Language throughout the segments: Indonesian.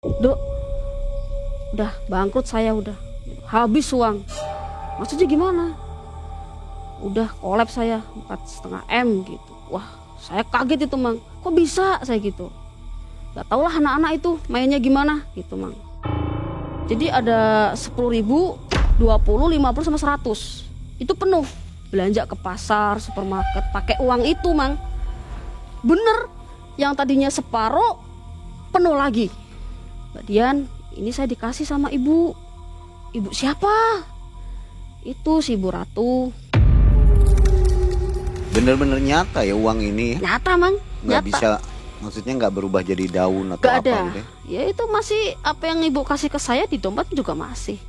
Dok, udah bangkrut saya udah. Habis uang. Maksudnya gimana? Udah kolaps saya 4,5 M gitu. Wah, saya kaget itu Mang. Kok bisa saya gitu? Gak tau lah anak-anak itu mainnya gimana gitu Mang. Jadi ada 10.000, 20, 50 sama 100. Itu penuh. Belanja ke pasar, supermarket pakai uang itu Mang. Bener, yang tadinya separuh penuh lagi. Mbak Dian, ini saya dikasih sama ibu. Ibu siapa? Itu si Ibu Ratu. Bener-bener nyata ya uang ini ya? Nyata Mang, Nggak nyata. bisa, maksudnya nggak berubah jadi daun atau Gak apa ada. gitu ya? Ya itu masih apa yang ibu kasih ke saya di dompet juga masih.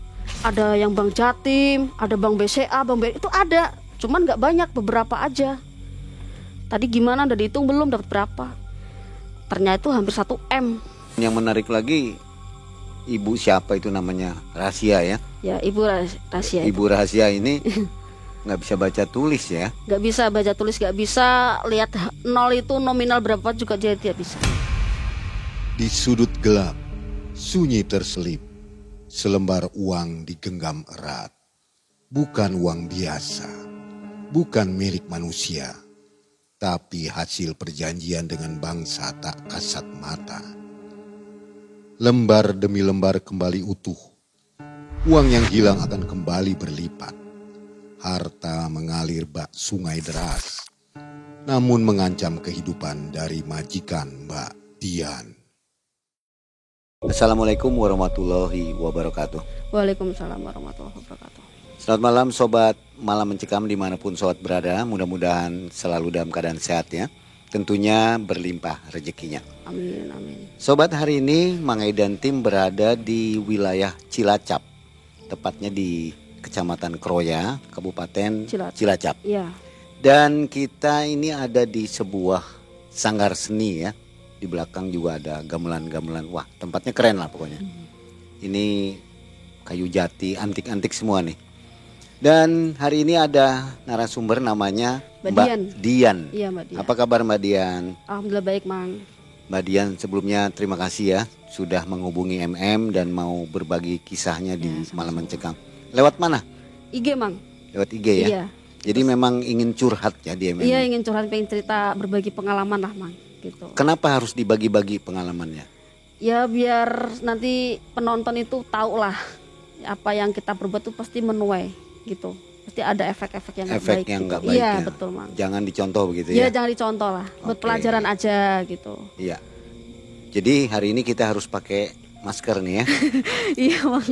Ada yang Bank Jatim, ada Bank BCA, Bank BRI itu ada. Cuman nggak banyak, beberapa aja. Tadi gimana udah dihitung belum dapat berapa? Ternyata itu hampir 1 M. Yang menarik lagi, ibu siapa itu namanya? Rahasia ya? Ya Ibu Rahasia. Ibu Rahasia ini nggak bisa baca tulis ya? Nggak bisa baca tulis, nggak bisa lihat nol itu nominal berapa juga dia tidak bisa. Di sudut gelap, sunyi terselip, selembar uang digenggam erat. Bukan uang biasa, bukan milik manusia, tapi hasil perjanjian dengan bangsa tak kasat mata. Lembar demi lembar kembali utuh. Uang yang hilang akan kembali berlipat. Harta mengalir bak sungai deras, namun mengancam kehidupan dari majikan Mbak Dian. Assalamualaikum warahmatullahi wabarakatuh. Waalaikumsalam warahmatullahi wabarakatuh. Selamat malam sobat Malam Mencekam dimanapun sobat berada. Mudah-mudahan selalu dalam keadaan sehat ya. Tentunya berlimpah rezekinya. Amin, amin. Sobat, hari ini Mang Ei dan tim berada di wilayah Cilacap. Tepatnya di Kecamatan Kroya, Kabupaten Cilacap. Iya. Dan kita ini ada di sebuah sanggar seni ya. Di belakang juga ada gamelan-gamelan. Wah, tempatnya keren lah pokoknya. Ini kayu jati, antik-antik semua nih. Dan hari ini ada narasumber namanya Mbak Dian. Iya, Mbak Dian. Apa kabar Mbak Dian? Alhamdulillah baik, Mang. Mbak Dian, sebelumnya terima kasih ya sudah menghubungi MM dan mau berbagi kisahnya di Malam Mencekam. Lewat mana? IG, Mang. Lewat IG ya? Iya. Jadi memang ingin curhat ya di MM? Iya, ingin curhat, pengen cerita, berbagi pengalaman lah, Mang. Gitu. Kenapa harus dibagi-bagi pengalamannya? Ya biar nanti penonton itu tahu lah apa yang kita berbuat itu pasti menuai gitu. Pasti ada efek-efek yang nggak baik. Efek yang gitu. nggak baik. Iya, ya. betul, Mang. Jangan dicontoh begitu Iya, ya? jangan dicontoh lah. Buat pelajaran aja gitu. Iya. Jadi hari ini kita harus pakai masker nih ya? Iya, Mang.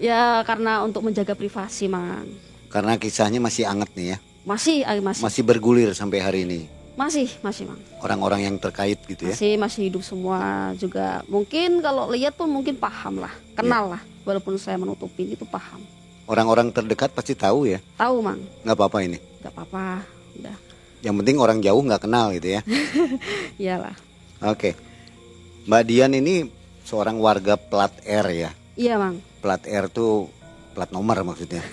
Ya karena untuk menjaga privasi, Mang. Karena kisahnya masih anget nih ya? Masih. Masih bergulir sampai hari ini? Masih, Mang. Orang-orang yang terkait gitu ya? Masih hidup semua juga. Mungkin kalau lihat pun mungkin paham lah, kenal lah. Walaupun saya menutupi itu paham. Orang-orang terdekat pasti tahu ya? Tahu, Mang. Nggak apa-apa ini? Nggak apa-apa, udah. Yang penting orang jauh nggak kenal gitu ya? Iyalah. Oke. Mbak Dian ini seorang warga plat R ya? Iya, Mang. Plat R tuh plat nomor maksudnya?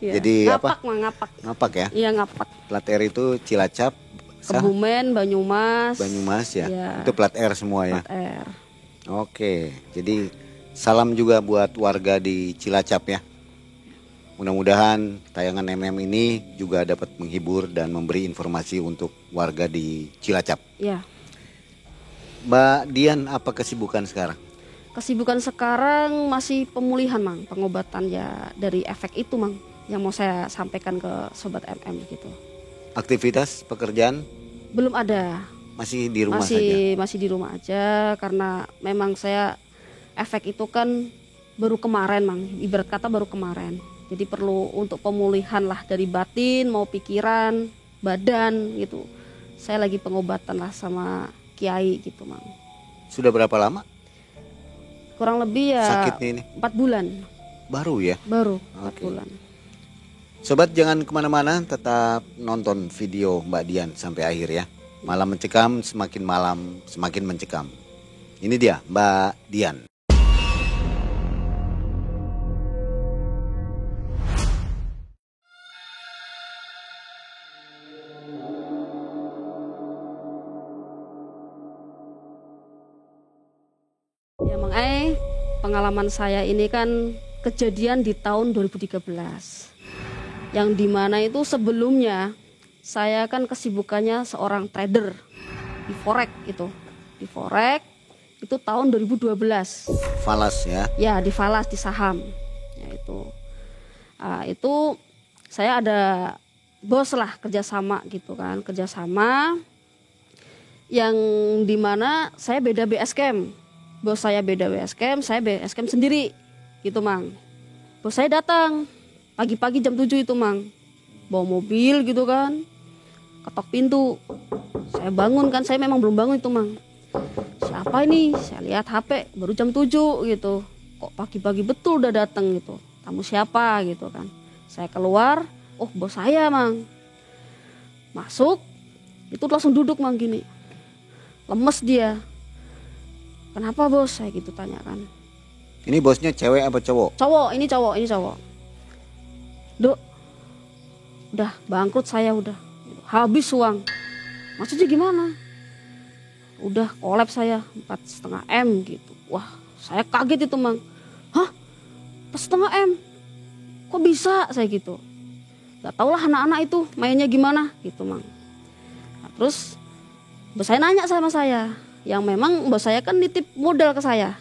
Ya. Jadi ngapak, apa? Mang, ngapak. Ngapak ya? Iya, ngapak. Plat R itu Cilacap, Kebumen, Banyumas. Banyumas ya? Iya. Itu plat R semua ya? Plat R. Oke, jadi salam juga buat warga di Cilacap ya. Mudah-mudahan tayangan MM ini juga dapat menghibur dan memberi informasi untuk warga di Cilacap. Ya. Mbak Dian, apa kesibukan sekarang? Kesibukan sekarang masih pemulihan, Mang. Pengobatan ya dari efek itu, Mang. Yang mau saya sampaikan ke Sobat MM gitu. Aktivitas pekerjaan? Belum ada. Masih di rumah saja? Masih di rumah aja karena memang saya efek itu kan baru kemarin, Mang. Ibarat kata baru kemarin. Jadi perlu untuk pemulihan lah dari batin, mau pikiran, badan gitu. Saya lagi pengobatan lah sama kiai gitu, Mang. Sudah berapa lama Kurang lebih ya sakitnya ini? 4 bulan. Baru ya? Baru 4 Oke. bulan. Sobat, jangan kemana-mana, tetap nonton video Mbak Dian sampai akhir ya. Malam Mencekam, semakin malam semakin mencekam. Ini dia Mbak Dian. Ya, Mang, Mang pengalaman saya ini kan kejadian di tahun 2013. Yang dimana itu sebelumnya saya kan kesibukannya seorang trader di forex itu. Di forex itu tahun 2012. Falas ya? Ya, di falas, di saham. Ya itu. Itu saya ada bos lah, kerjasama gitu kan, kerjasama yang dimana saya beda base camp. Bos saya beda base camp, saya base camp sendiri gitu Mang. Bos saya datang pagi-pagi jam 7 itu Mang, bawa mobil gitu kan, ketok pintu. Saya bangun kan, saya memang belum bangun itu Mang. Siapa ini? Saya lihat HP, baru jam 7 gitu. Kok pagi-pagi betul udah datang gitu. Tamu siapa gitu kan. Saya keluar, oh bos saya Mang. Masuk, itu langsung duduk Mang gini. Lemes dia. Kenapa bos? Saya gitu tanyakan. Ini bosnya cewek apa cowok? Cowok, ini cowok. Dok, udah bangkrut saya udah. Habis uang. Maksudnya gimana? Udah kolaps saya 4,5 M gitu. Wah, saya kaget itu Mang. Hah? 4,5 M? Kok bisa? Saya gitu. Gak tau lah anak-anak itu mainnya gimana gitu Mang. Nah, terus bos saya nanya sama saya. Yang memang bos saya kan nitip modal ke saya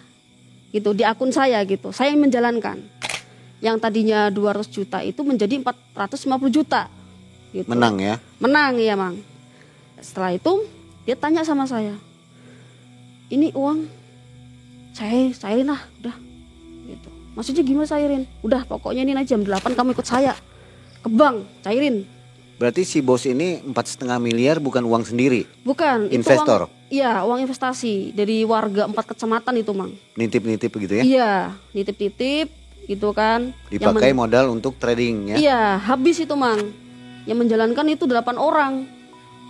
gitu, di akun saya gitu. Saya yang menjalankan. Yang tadinya 200 juta itu menjadi 450 juta gitu. Menang ya? Menang ya Mang. Setelah itu dia tanya sama saya, ini uang cairin lah udah gitu. Maksudnya gimana cairin? Udah pokoknya ini nanti jam 8 kamu ikut saya ke bank, cairin. Berarti si bos ini 4,5 miliar bukan uang sendiri? Bukan. Investor? Iya, uang investasi dari warga 4 kecamatan itu Mang. Nitip-nitip begitu ya? Iya, nitip-nitip gitu kan. Dipakai modal untuk trading ya? Iya, habis itu Mang. Yang menjalankan itu 8 orang.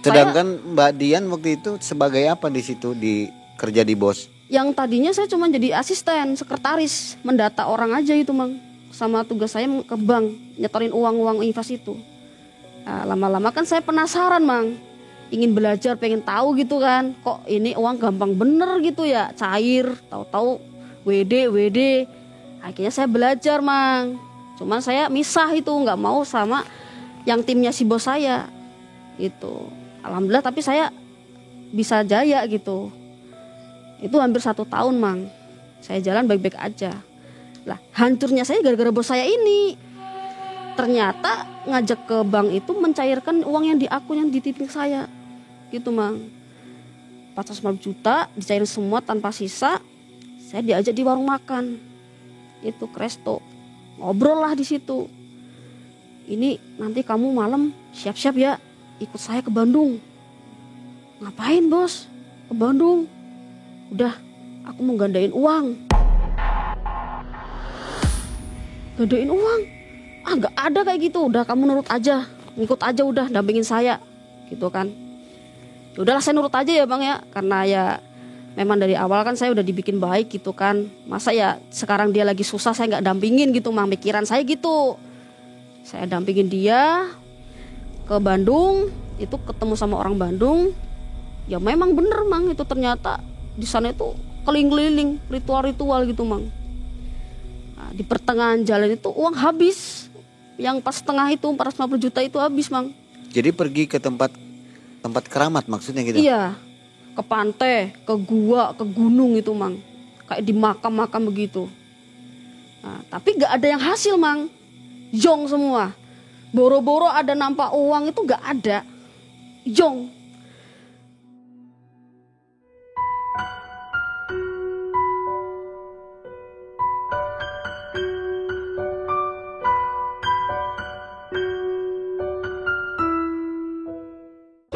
Sedangkan Mbak Dian waktu itu sebagai apa di situ, di kerja di bos? Yang tadinya saya cuma jadi asisten, sekretaris, mendata orang aja itu Mang. Sama tugas saya ke bank, nyetorin uang-uang invest itu. Nah, lama-lama kan saya penasaran Mang, ingin belajar, pengen tahu gitu kan, kok ini uang gampang bener gitu ya, cair, tahu-tahu WD. Akhirnya saya belajar Mang, cuman saya misah itu, nggak mau sama yang timnya si bos saya itu. Alhamdulillah tapi saya bisa jaya gitu. Itu hampir 1 tahun Mang, saya jalan baik-baik aja. Lah hancurnya saya gara-gara bos saya ini. Ternyata ngajak ke bank itu mencairkan uang yang di akun yang ditipin saya gitu Mang. 450 juta dicairin semua tanpa sisa. Saya diajak di warung makan itu, resto, ngobrol lah di situ. Ini nanti kamu malam siap-siap ya, ikut saya ke Bandung. Ngapain bos? Ke Bandung. Udah, aku mau gandain uang. Gandain uang? Ah gak ada kayak gitu, udah kamu nurut aja, ngikut aja udah, dampingin saya gitu kan. Udahlah saya nurut aja ya Bang ya, karena ya memang dari awal kan saya udah dibikin baik gitu kan. Masa ya sekarang dia lagi susah saya gak dampingin gitu Mang, pikiran saya gitu. Saya dampingin dia ke Bandung, itu ketemu sama orang Bandung. Ya memang bener Mang, itu ternyata di sana itu keliling-keliling, ritual-ritual gitu Mang. Nah, di pertengahan jalan itu uang habis. Yang pas setengah itu 450 juta itu habis Mang. Jadi pergi ke tempat keramat maksudnya gitu? Iya, ke pantai, ke gua, ke gunung itu Mang. Kayak di makam-makam begitu. Nah, tapi gak ada yang hasil Mang. Jong semua. Boro-boro ada nampak uang itu gak ada. Jong.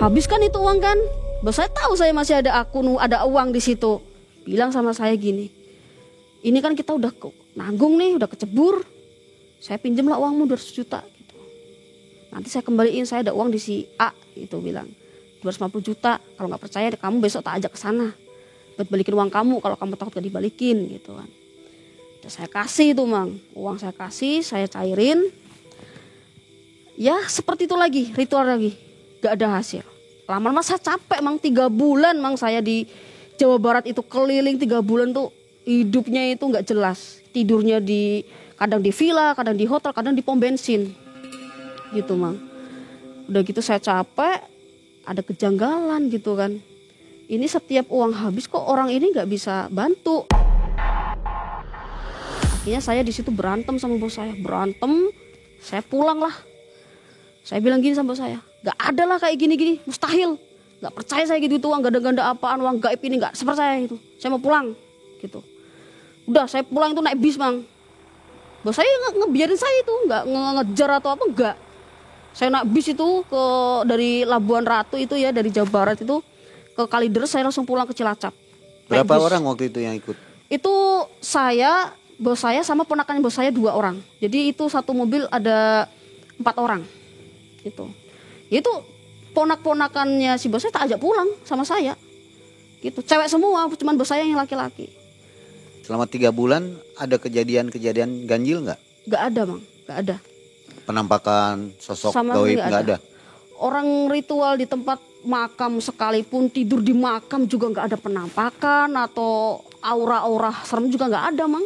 Habis kan itu uang kan? Bos saya tahu saya masih ada akun, ada uang di situ. Bilang sama saya gini, ini kan kita udah nanggung nih, udah kecebur. Saya pinjam lah uangmu 200 juta. Gitu. Nanti saya kembaliin, saya ada uang di si A, itu bilang 250 juta. Kalau nggak percaya, kamu besok tak ajak ke sana, buat balikin uang kamu. Kalau kamu takut gak dibalikin, gitu kan. Udah saya kasih itu Mang, uang saya kasih, saya cairin. Ya seperti itu lagi, ritual lagi, gak ada hasil. Lama-lama saya capek Mang, 3 bulan Mang saya di Jawa Barat itu keliling 3 bulan tuh hidupnya itu nggak jelas. Tidurnya kadang di villa, kadang di hotel, kadang di pom bensin. Gitu Mang. Udah gitu saya capek, ada kejanggalan gitu kan. Ini setiap uang habis kok orang ini nggak bisa bantu. Akhirnya saya di situ berantem sama bos saya. Berantem, saya pulang lah. Saya bilang gini sama bos saya, nggak ada lah kayak gini-gini, mustahil. Nggak percaya saya gitu uang ganda-ganda apaan, uang gaib ini nggak sepercaya itu. Saya mau pulang gitu. Udah saya pulang itu naik bis Mang. Bos saya ngebiarin saya itu, nggak ngejar atau apa, enggak. Saya naik bis itu dari Labuan Ratu itu ya, dari Jawa Barat itu ke Kalideres, saya langsung pulang ke Cilacap. Berapa orang waktu itu yang ikut? Itu saya, bos saya sama ponakan bos saya 2 orang. Jadi itu satu mobil ada 4 orang. Itu ponak-ponakannya si bos saya tak ajak pulang sama saya. Gitu, cewek semua, cuman bos saya yang laki-laki. Selama 3 bulan ada kejadian-kejadian ganjil nggak? Nggak ada Mang, nggak ada. Penampakan sosok Sama gaib nggak nggak ada? Orang ritual di tempat makam sekalipun, tidur di makam juga nggak ada penampakan atau aura-aura serem juga nggak ada Mang.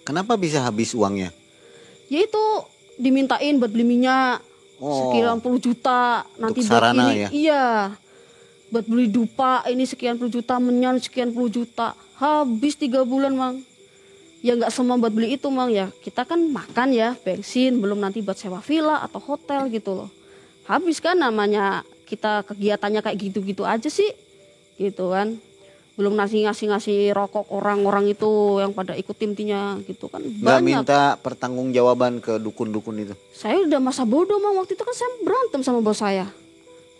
Kenapa bisa habis uangnya? Ya itu dimintain buat beli minyak sekian puluh juta. Nanti buat sarana ini, ya? Iya. Buat beli dupa ini sekian puluh juta, menyan sekian puluh juta. Habis 3 bulan Mang. Ya nggak semua buat beli itu Mang ya. Kita kan makan ya, bensin, belum nanti buat sewa villa atau hotel gitu loh. Habis kan namanya kita kegiatannya kayak gitu-gitu aja sih. Gitu kan. Belum ngasih rokok orang-orang itu yang pada ikut timnya gitu kan. Nggak Banyak. minta pertanggungjawaban ke dukun-dukun itu? Saya udah masa bodoh Mang, waktu itu kan saya berantem sama bos saya.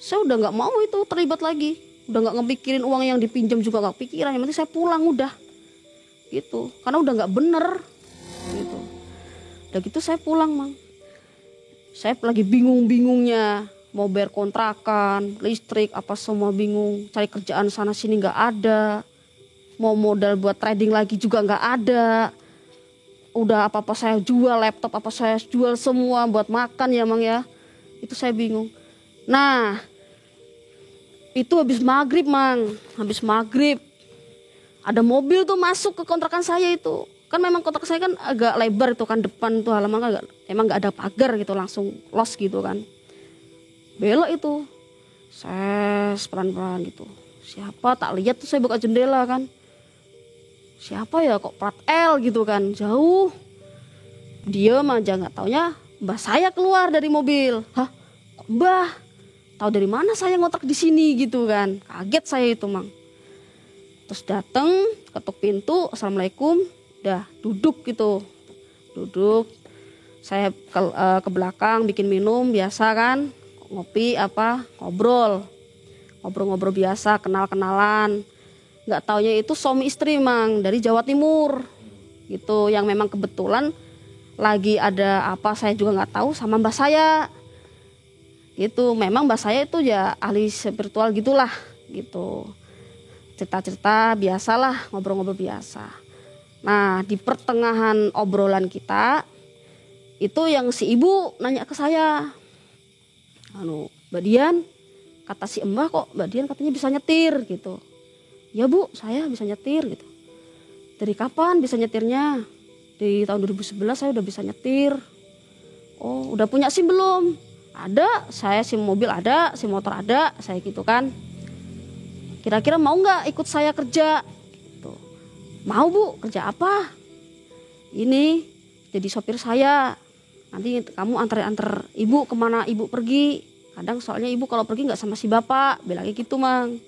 Saya udah nggak mau itu terlibat lagi. Udah nggak ngepikirin uang yang dipinjam juga nggak pikiran. Yang penting saya pulang udah. Gitu. Karena udah nggak bener. Gitu. Udah gitu saya pulang Mang. Saya lagi bingung-bingungnya. Mau bayar kontrakan, listrik, apa semua bingung. Cari kerjaan sana sini nggak ada. Mau modal buat trading lagi juga nggak ada. Udah apa-apa saya jual, laptop apa saya jual semua buat makan ya Mang ya. Itu saya bingung. Nah, itu habis maghrib Mang. Habis maghrib. Ada mobil tuh masuk ke kontrakan saya itu. Kan memang kontrak saya kan agak lebar itu kan, depan tuh halaman emang nggak ada pagar gitu, langsung los gitu kan. Belok itu, ses pelan-pelan gitu. Siapa tak lihat tuh, saya buka jendela kan. Siapa ya kok plat L gitu kan, jauh. Diam aja, nggak taunya mbah saya keluar dari mobil. Hah, kok mbah? Tahu dari mana saya ngontrak di sini gitu kan? Kaget saya itu Mang. Terus datang, ketuk pintu, assalamualaikum, udah duduk gitu, duduk. Saya ke belakang bikin minum biasa kan. Ngopi apa, ngobrol biasa, kenal-kenalan. Nggak taunya itu suami istri Mang, dari Jawa Timur gitu, yang memang kebetulan lagi ada apa saya juga nggak tahu sama mbah saya gitu. Memang mbah saya itu ya ahli spiritual gitulah gitu, cerita-cerita biasalah, ngobrol-ngobrol biasa. Nah di pertengahan obrolan kita itu yang si ibu nanya ke saya, Mbak Dian, kata si Mbah kok Mbak Dian katanya bisa nyetir gitu. Ya Bu, saya bisa nyetir gitu. Dari kapan bisa nyetirnya? Di tahun 2011 saya udah bisa nyetir. Oh, udah punya SIM belum? Ada, saya SIM mobil ada, SIM motor ada, saya gitu kan. Kira-kira mau nggak ikut saya kerja? Gitu. Mau Bu, kerja apa? Ini jadi sopir saya. Nanti kamu antar ibu kemana ibu pergi. Kadang soalnya ibu kalau pergi nggak sama si bapak, bilangnya gitu Mang.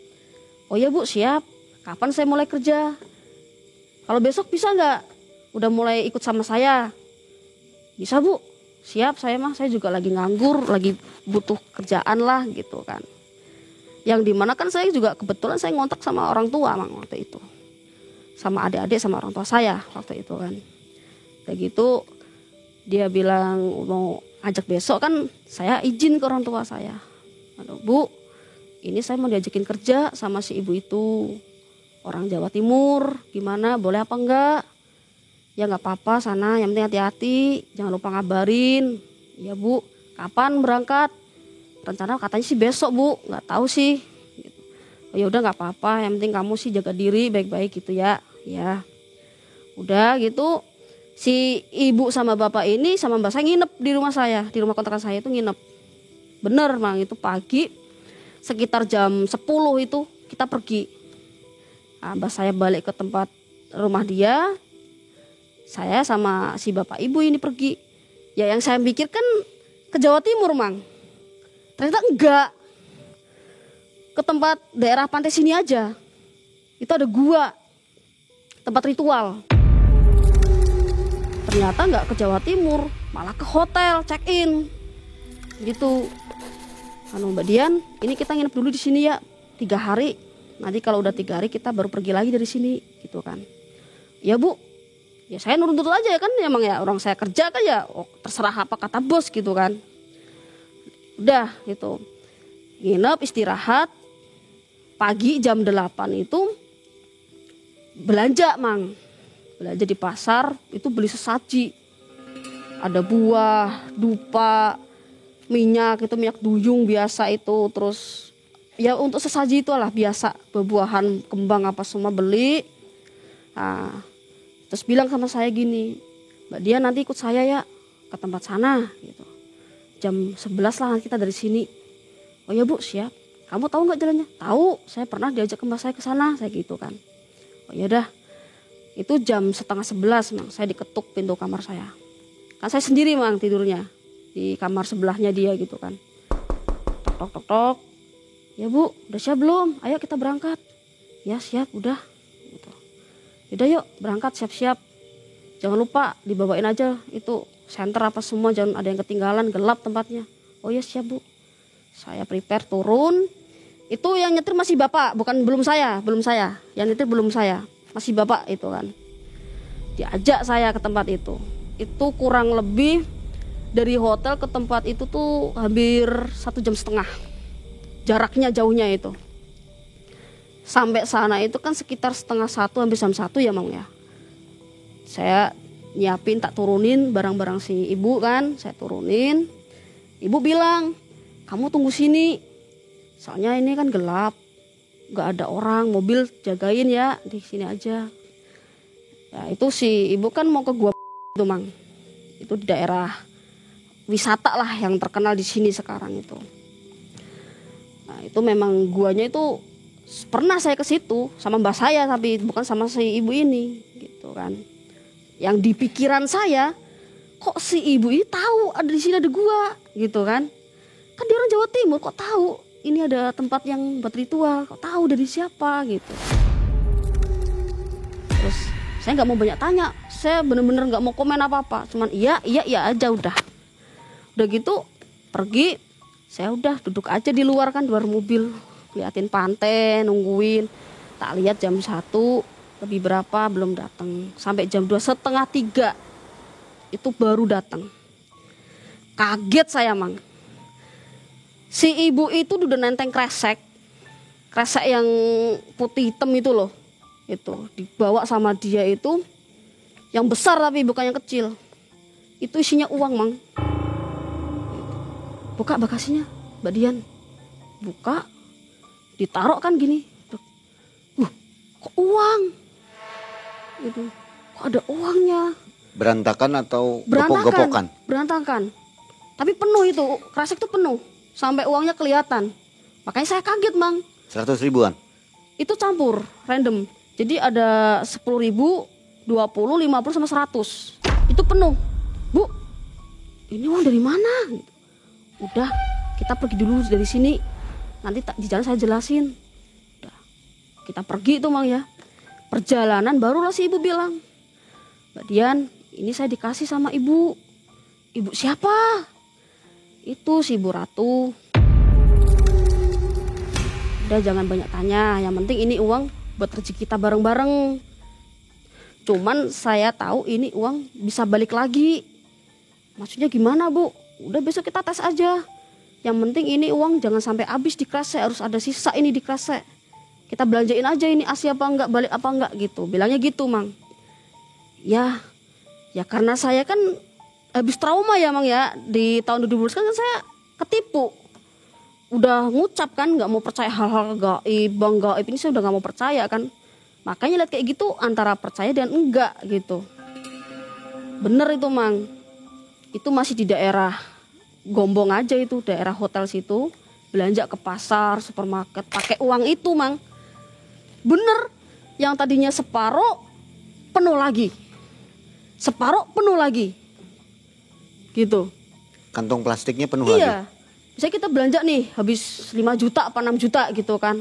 Oh ya Bu, siap. Kapan saya mulai kerja? Kalau besok bisa nggak? Udah mulai ikut sama saya? Bisa Bu, siap saya mah. Saya juga lagi nganggur, lagi butuh kerjaan lah gitu kan. Yang dimana kan saya juga kebetulan saya ngontrak sama orang tua Mang waktu itu. Sama adik-adik sama orang tua saya waktu itu kan. Kayak gitu. Dia bilang mau ajak besok kan, saya izin ke orang tua saya. Aduh Bu, ini saya mau diajakin kerja sama si ibu itu. Orang Jawa Timur, gimana boleh apa enggak? Ya nggak apa-apa sana, yang penting hati-hati, jangan lupa ngabarin. Ya Bu, kapan berangkat? Rencana katanya sih besok Bu, nggak tahu sih. Oh ya udah nggak apa-apa, yang penting kamu sih jaga diri baik-baik gitu ya. Ya. Udah gitu si ibu sama bapak ini sama mbak saya nginep di rumah saya, di rumah kontrakan saya itu nginep. Bener Mang, itu pagi sekitar jam 10 itu kita pergi. Nah, mbak saya balik ke tempat rumah dia, saya sama si bapak ibu ini pergi. Ya yang saya pikirkan ke Jawa Timur Mang, ternyata enggak, ke tempat daerah pantai sini aja. Itu ada gua, tempat ritual. Ternyata nggak ke Jawa Timur, malah ke hotel check in gitu. Mbak Dian, ini kita nginep dulu di sini ya 3 hari. Nanti kalau udah 3 hari kita baru pergi lagi dari sini gitu kan. Ya Bu, ya saya nurut-nurut aja ya kan, emang ya orang saya kerja kan ya, terserah apa kata bos gitu kan. Udah gitu, nginep istirahat. Pagi jam 8 itu belanja Mang, belanja di pasar itu beli sesaji, ada buah, dupa, minyak, itu minyak duyung biasa itu, terus ya untuk sesaji itulah biasa, buah-buahan, kembang apa semua beli. Nah, terus bilang sama saya gini, Mbak Dia nanti ikut saya ya ke tempat sana gitu, jam 11 lah kita dari sini. Oh ya Bu, siap. Kamu tahu nggak jalannya? Tahu, saya pernah diajak mbak saya ke sana, saya gitu kan. Oh ya dah, itu jam 10:30 Mang, saya diketuk pintu kamar saya. Kan saya sendiri Mang tidurnya di kamar sebelahnya dia gitu kan. Tok tok tok tok. Ya Bu, udah siap belum? Ayo kita berangkat. Ya siap, udah. Gitu. Yaudah yuk berangkat, siap-siap. Jangan lupa dibawain aja itu senter apa semua, jangan ada yang ketinggalan, gelap tempatnya. Oh ya siap Bu. Saya prepare turun. Itu yang nyetir masih bapak, belum saya. Yang nyetir belum saya, masih bapak itu kan. Diajak saya ke tempat itu. Itu kurang lebih dari hotel ke tempat itu tuh hampir 1,5 jam. Jaraknya jauhnya itu. Sampai sana itu kan sekitar 12:30 hampir jam 1 ya Mang ya. Saya nyiapin, tak turunin barang-barang si ibu kan, saya turunin. Ibu bilang, kamu tunggu sini. Soalnya ini kan gelap, nggak ada orang, mobil jagain ya di sini aja. Ya itu si ibu kan mau ke gua itu Mang, itu di daerah wisata lah yang terkenal di sini sekarang itu. Nah itu memang guanya itu pernah saya ke situ sama mbak saya, tapi bukan sama si ibu ini gitu kan. Yang di pikiran saya, kok si ibu ini tahu ada di sini ada gua gitu kan? Kan dia orang Jawa Timur, kok tahu ini ada tempat yang buat ritual, kok tahu dari siapa gitu. Terus saya nggak mau banyak tanya, saya bener-bener nggak mau komen apa-apa, cuman iya aja udah gitu pergi. Saya udah duduk aja di luar kan, di luar mobil, liatin pantai, nungguin. Tak lihat jam 1 lebih berapa belum datang, sampai jam 2 setengah 3 itu baru datang. Kaget saya Mang. Si ibu itu udah nenteng kresek yang putih hitam itu loh, itu dibawa sama dia itu, yang besar tapi bukan yang kecil. Itu isinya uang Mang. Buka bagasinya Mbak Dian, buka, ditaruh kan gini. Kok uang? Itu kok ada uangnya? Berantakan atau gepok-gepokan? Berantakan. Tapi penuh itu, kresek tuh penuh. Sampai uangnya kelihatan. Makanya saya kaget Mang. 100 ribuan? Itu campur, random. Jadi ada 10.000, 20, 50 sama 100. Itu penuh. Bu, ini uang dari mana? Udah, kita pergi dulu dari sini. Nanti di jalan saya jelasin. Udah, kita pergi itu Mang ya. Perjalanan barulah si ibu bilang, Mbak Dian, ini saya dikasih sama ibu. Ibu siapa? Itu si Ibu Ratu. Udah jangan banyak tanya, yang penting ini uang buat rezeki kita bareng-bareng. Cuman saya tahu ini uang bisa balik lagi. Maksudnya gimana Bu? Udah besok kita tes aja. Yang penting ini uang jangan sampai habis di kresek, harus ada sisa ini di kresek. Kita belanjain aja ini asli apa enggak, balik apa enggak gitu. Bilangnya gitu Mang. Ya karena saya kan habis trauma ya Mang ya, di tahun 2012 kan saya ketipu. Udah ngucap kan nggak mau percaya hal-hal gaib, bang gaib ini saya udah nggak mau percaya kan. Makanya lihat kayak gitu antara percaya dan enggak gitu. Bener itu Mang. Itu masih di daerah Gombong aja itu, daerah hotel situ. Belanja ke pasar, supermarket, pakai uang itu Mang. Bener, yang tadinya separuh penuh lagi. Separuh penuh lagi. Gitu. Kantong plastiknya penuh lagi. Iya. Misalnya kita belanja nih habis 5 juta apa 6 juta gitu kan.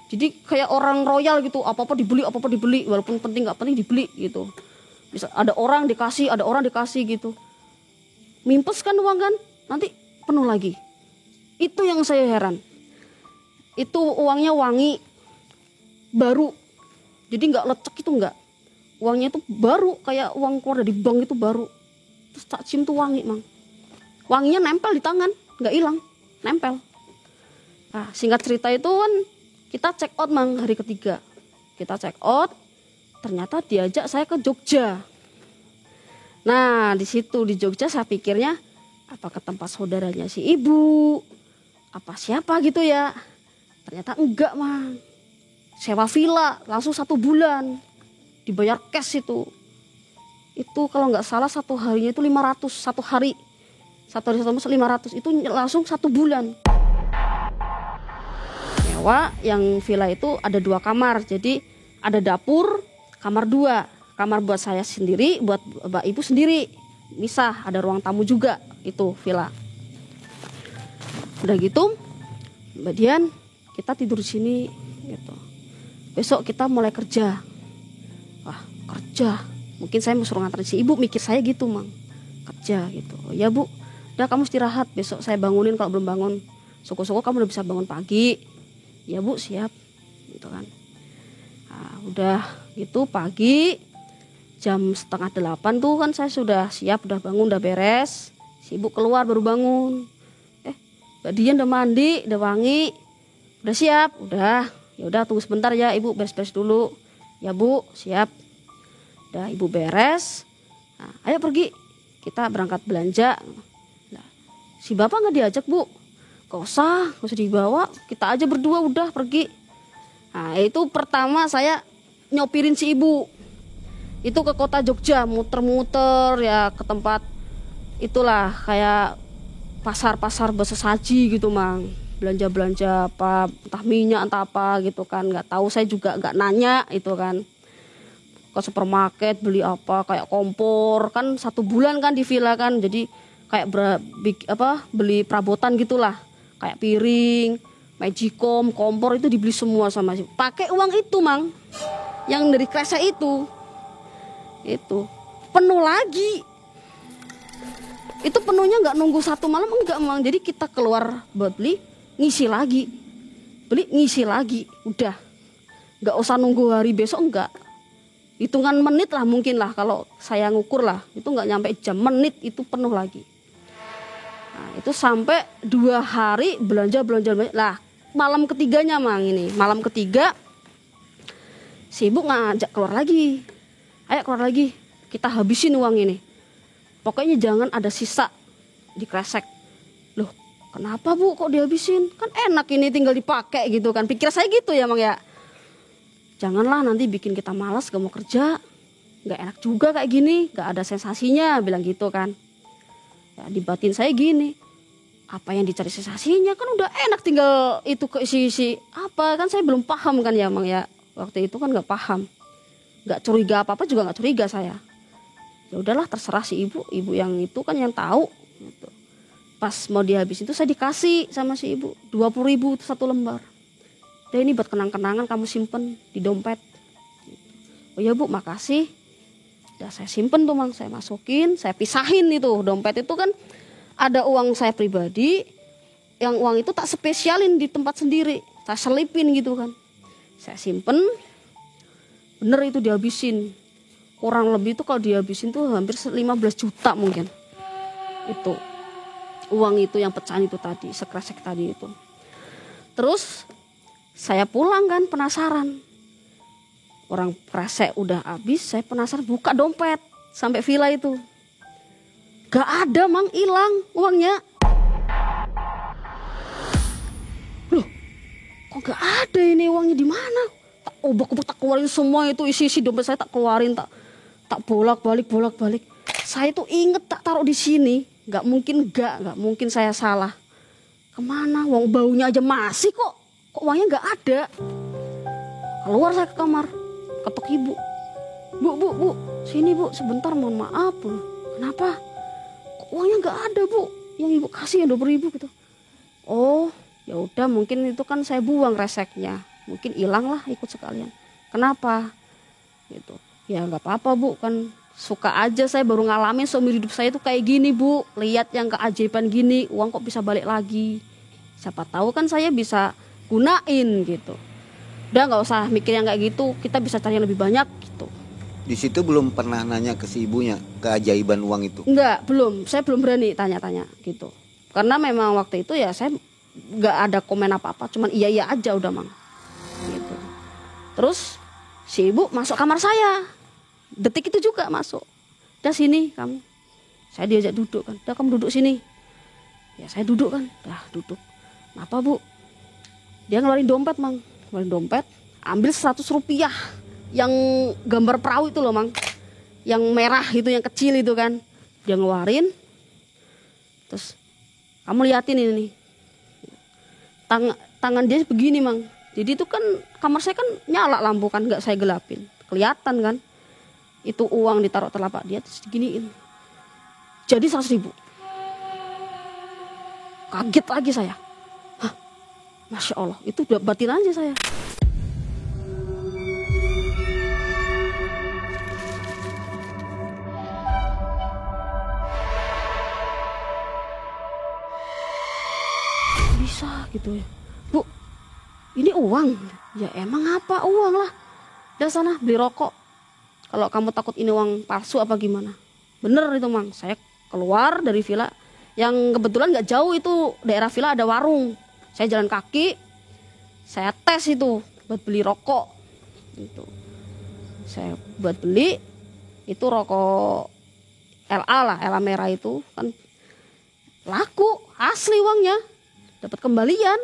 Jadi kayak orang royal gitu, apa-apa dibeli, walaupun penting nggak penting dibeli gitu. Bisa ada orang dikasih gitu. Mimpes kan uang kan, nanti penuh lagi. Itu yang saya heran. Itu uangnya wangi, baru. Jadi nggak lecek itu nggak. Uangnya itu baru, kayak uang keluar dari bank itu baru. Terus tak cium tuh wangi Mang. Wanginya nempel di tangan, nggak hilang, nempel. Nah, singkat cerita itu kan kita check out Mang hari ketiga. Kita check out, ternyata diajak saya ke Jogja. Nah di situ di Jogja saya pikirnya apa ke tempat saudaranya si ibu, apa siapa gitu ya. Ternyata enggak Mang. Sewa villa langsung 1 bulan, dibayar cash itu. Itu kalau nggak salah satu harinya itu 500 satu hari. Satu hari 500 itu langsung 1 bulan. Nyewa yang villa itu ada 2 kamar. Jadi ada dapur, kamar 2. Kamar buat saya sendiri, buat Mbak Ibu sendiri. Misah, ada ruang tamu juga itu villa. Udah gitu, Mbak Dian, kita tidur di sini gitu. Besok kita mulai kerja. Wah, kerja. Mungkin saya mau suruh nganterin si ibu, mikir saya gitu Mang. Kerja gitu. Oh, ya Bu, udah kamu istirahat, besok saya bangunin kalau belum bangun. Syukur-syukur kamu udah bisa bangun pagi. Ya Bu, siap. Gitu kan. Nah, udah gitu pagi jam 7:30 tuh kan saya sudah siap, udah bangun, udah beres. Si ibu keluar baru bangun. Mbak Dian udah mandi, udah wangi, udah siap, udah. Ya udah tunggu sebentar ya ibu, beres-beres dulu. Ya Bu, siap. Udah ibu beres. Nah, ayo pergi, kita berangkat belanja. Nah, si bapak nggak diajak Bu, gak usah dibawa, kita aja berdua udah pergi. Nah itu pertama saya nyopirin si ibu. Itu ke kota Jogja, muter-muter ya ke tempat itulah kayak pasar-pasar bersesaji gitu Mang. Belanja-belanja apa, entah minyak entah apa gitu kan, nggak tahu, saya juga nggak nanya itu kan. Ke supermarket beli apa, kayak kompor kan 1 bulan kan di villa kan, jadi kayak beli perabotan gitulah, kayak piring, magicom, kompor itu dibeli semua sama si. Pakai uang itu Mang, yang dari kresek itu penuh lagi. Itu penuhnya nggak nunggu 1 malam, enggak Mang. Jadi kita keluar buat beli, ngisi lagi, udah, nggak usah nunggu hari besok, enggak. Hitungan menit lah mungkin lah kalau saya ngukur lah, itu nggak nyampe jam, menit itu penuh lagi. Nah, itu sampai 2 hari belanja lah. Malam ketiganya Mang, ini malam ketiga sibuk ngajak keluar lagi. Ayo keluar lagi, kita habisin uang ini. Pokoknya jangan ada sisa di kresek. Loh, kenapa Bu kok dihabisin? Kan enak ini tinggal dipakai gitu kan. Pikir saya gitu ya Mang ya. Janganlah nanti bikin kita malas gak mau kerja. Gak enak juga kayak gini, gak ada sensasinya, bilang gitu kan. Ya, di batin saya gini, apa yang dicari sensasinya, kan udah enak tinggal itu ke isi-isi apa, kan saya belum paham kan ya Mang ya. Waktu itu kan gak paham. Gak curiga apa-apa juga gak curiga saya. Ya udahlah terserah si ibu yang itu kan yang tahu gitu. Pas mau dihabisin itu saya dikasih sama si ibu 20.000 itu 1 lembar. Dan ini buat kenang-kenangan, kamu simpen di dompet. Oh ya Bu, makasih. Udah saya simpen tuh Mang, saya masukin, saya pisahin itu. Dompet itu kan ada uang saya pribadi, yang uang itu tak spesialin di tempat sendiri, saya selipin gitu kan. Saya simpen. Bener itu dihabisin. Kurang lebih itu kalau dihabisin tuh hampir 15 juta mungkin. Itu uang itu yang pecahan itu tadi, sekresek tadi itu. Terus saya pulang kan penasaran. Orang kresek udah habis, saya penasaran buka dompet sampai villa itu. Gak ada Mang, hilang uangnya. Loh, kok gak ada ini uangnya di mana? Tak obak-obak tak keluarin semua itu, isi dompet saya tak keluarin, tak bolak-balik. Saya tuh inget tak taruh di sini, nggak mungkin saya salah. Kemana? Wong baunya aja masih kok uangnya nggak ada. Keluar saya ke kamar, ketok ibu. Bu, sini bu, sebentar, mohon maaf. Kenapa? Kok uangnya nggak ada bu? Yang ibu kasih yang 20.000 gitu. Oh, ya udah, mungkin itu kan saya buang reseknya, mungkin hilang lah ikut sekalian. Kenapa? Gitu. Ya nggak apa-apa bu, kan suka aja, saya baru ngalamin seumur hidup saya tuh kayak gini bu. Lihat yang keajaiban gini, uang kok bisa balik lagi. Siapa tahu kan saya bisa gunain gitu. Udah nggak usah mikir yang kayak gitu, kita bisa cari yang lebih banyak gitu. Di situ belum pernah nanya ke si ibunya keajaiban uang itu? Enggak, belum. Saya belum berani tanya-tanya gitu. Karena memang waktu itu ya saya nggak ada komen apa-apa, cuman iya aja udah mang. Gitu. Terus si ibu masuk kamar saya. Detik itu juga masuk. Udah sini kamu. Saya diajak duduk kan. Udah kamu duduk sini. Ya saya duduk kan. Dah duduk. Kenapa bu? Dia ngeluarin dompet mang. Ngeluarin dompet. Ambil 100 rupiah. Yang gambar perahu itu loh mang. Yang merah itu, yang kecil itu kan. Dia ngeluarin. Terus kamu liatin ini nih. Tangan dia begini mang. Jadi itu kan kamar saya kan nyala lampu kan. Gak saya gelapin. Kelihatan kan. Itu uang ditaruh telapak dia terus diginiin. Jadi 100.000. Kaget lagi saya. Hah, Masya Allah, itu udah batin aja saya. Bisa gitu ya. Bu, ini uang. Ya emang apa uang lah. Udah sana beli rokok. Kalau kamu takut ini uang palsu apa gimana? Bener itu mang, saya keluar dari villa. Yang kebetulan gak jauh itu daerah villa ada warung. Saya jalan kaki, saya tes itu buat beli rokok. Itu. Saya buat beli, itu rokok LA lah, LA merah itu kan laku, asli uangnya. Dapat kembalian.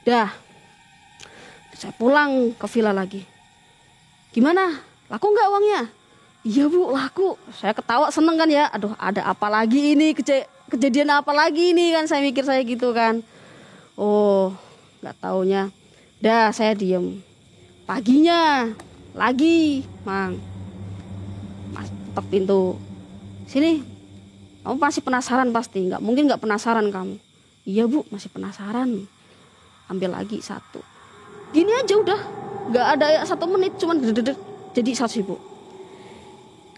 Dah, saya pulang ke villa lagi. Gimana? Laku nggak uangnya? Iya bu, laku. Saya ketawa seneng kan ya. Aduh, ada apa lagi ini? Kejadian apa lagi ini kan? Saya mikir saya gitu kan. Oh, nggak taunya. Dah, saya diem. Paginya lagi, mang. Mas, ketok pintu. Sini. Kamu masih penasaran pasti? Nggak mungkin nggak penasaran kamu. Iya bu, masih penasaran. Ambil lagi 1. Gini aja udah. Nggak ada 1 menit, cuman dedek. Jadi 100.000.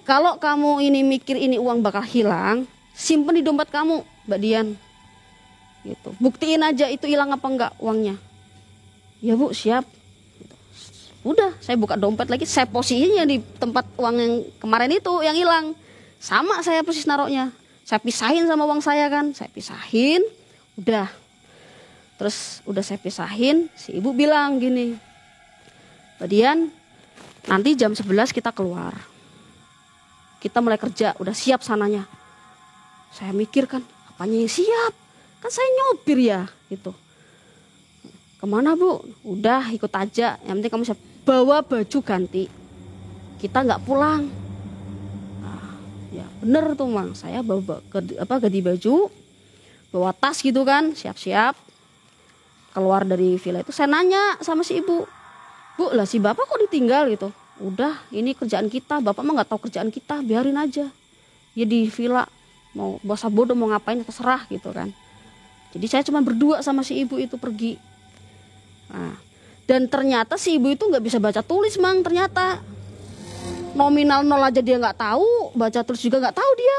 Kalau kamu ini mikir ini uang bakal hilang, simpen di dompet kamu, Mbak Dian. Gitu. Buktiin aja itu hilang apa enggak uangnya. Ya bu, siap. Gitu. Udah, saya buka dompet lagi, saya posisinya di tempat uang yang kemarin itu yang hilang. Sama saya persis naruhnya. Saya pisahin sama uang saya kan, saya pisahin. Udah. Terus udah saya pisahin, si ibu bilang gini, Mbak Dian, nanti jam 11 kita keluar. Kita mulai kerja, udah siap sananya. Saya mikir kan, apanya yang siap? Kan saya nyopir ya, gitu. Kemana bu? Udah ikut aja, yang penting kamu siap. Bawa baju ganti. Kita nggak pulang. Nah, ya bener tuh mang, saya bawa ganti baju, bawa tas gitu kan, siap-siap. Keluar dari villa itu saya nanya sama si ibu. Bu, lah si bapak kok ditinggal gitu? Udah, ini kerjaan kita. Bapak mah nggak tahu kerjaan kita, biarin aja. Ya di villa, mau bosa bodoh mau ngapain terserah gitu kan. Jadi saya cuma berdua sama si ibu itu pergi. Nah, dan ternyata si ibu itu nggak bisa baca tulis mang ternyata. Nominal 0 aja dia nggak tahu, baca tulis juga nggak tahu dia.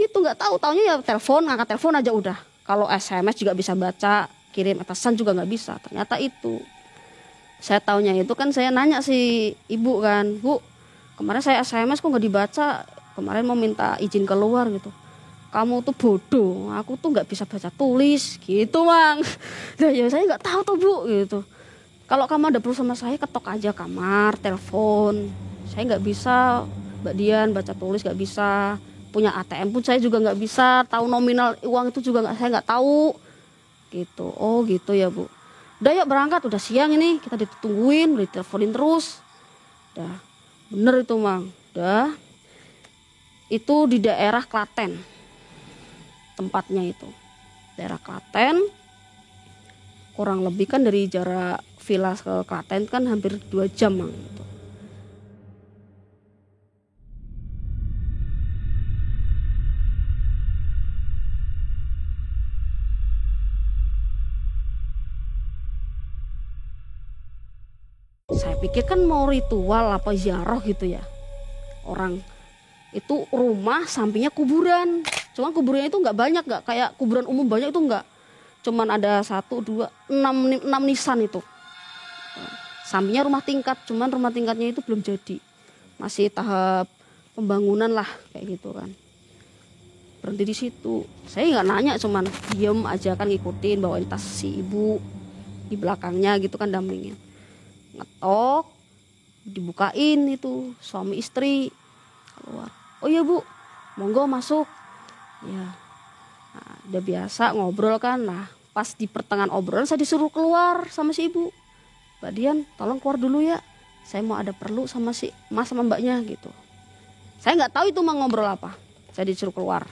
Itu nggak tahu, taunya ya telepon, ngangkat telepon aja udah. Kalau SMS juga bisa baca, kirim atasan juga nggak bisa. Ternyata itu. Saya taunya itu kan saya nanya si ibu kan, Bu, kemarin saya SMS kok nggak dibaca, kemarin mau minta izin keluar gitu. Kamu tuh bodoh, aku tuh nggak bisa baca tulis gitu mang. Nah, ya saya nggak tahu tuh bu gitu. Kalau kamu ada perlu sama saya ketok aja kamar, telepon. Saya nggak bisa Mbak Dian baca tulis nggak bisa, punya ATM pun saya juga nggak bisa, tahu nominal uang itu juga saya nggak tahu gitu. Oh gitu ya bu. Udah yuk berangkat, udah siang ini, kita ditungguin, udah diteleponin terus. Udah, bener itu Mang. Udah, itu di daerah Klaten, tempatnya itu. Daerah Klaten, kurang lebih kan dari jarak villa ke Klaten kan hampir 2 jam Mang. Gitu. Saya pikir kan mau ritual apa ziarah gitu ya. Orang itu rumah sampingnya kuburan. Cuman kuburannya itu nggak banyak, nggak kayak kuburan umum banyak itu nggak. Cuman ada 1, 2, 6 nisan itu. Sampingnya rumah tingkat, cuman rumah tingkatnya itu belum jadi. Masih tahap pembangunan lah kayak gitu kan. Berhenti di situ. Saya nggak nanya, cuman diem aja kan ngikutin, bawain tas si ibu di belakangnya gitu kan dampingin. Ngetok, dibukain itu suami istri keluar. Oh iya Bu, monggo masuk. Ya, nah, udah biasa ngobrol kan. Nah pas di pertengahan obrolan saya disuruh keluar sama si ibu. Mbak Dian tolong keluar dulu ya, saya mau ada perlu sama si mas sama mbaknya gitu. Saya nggak tahu itu mau ngobrol apa, saya disuruh keluar.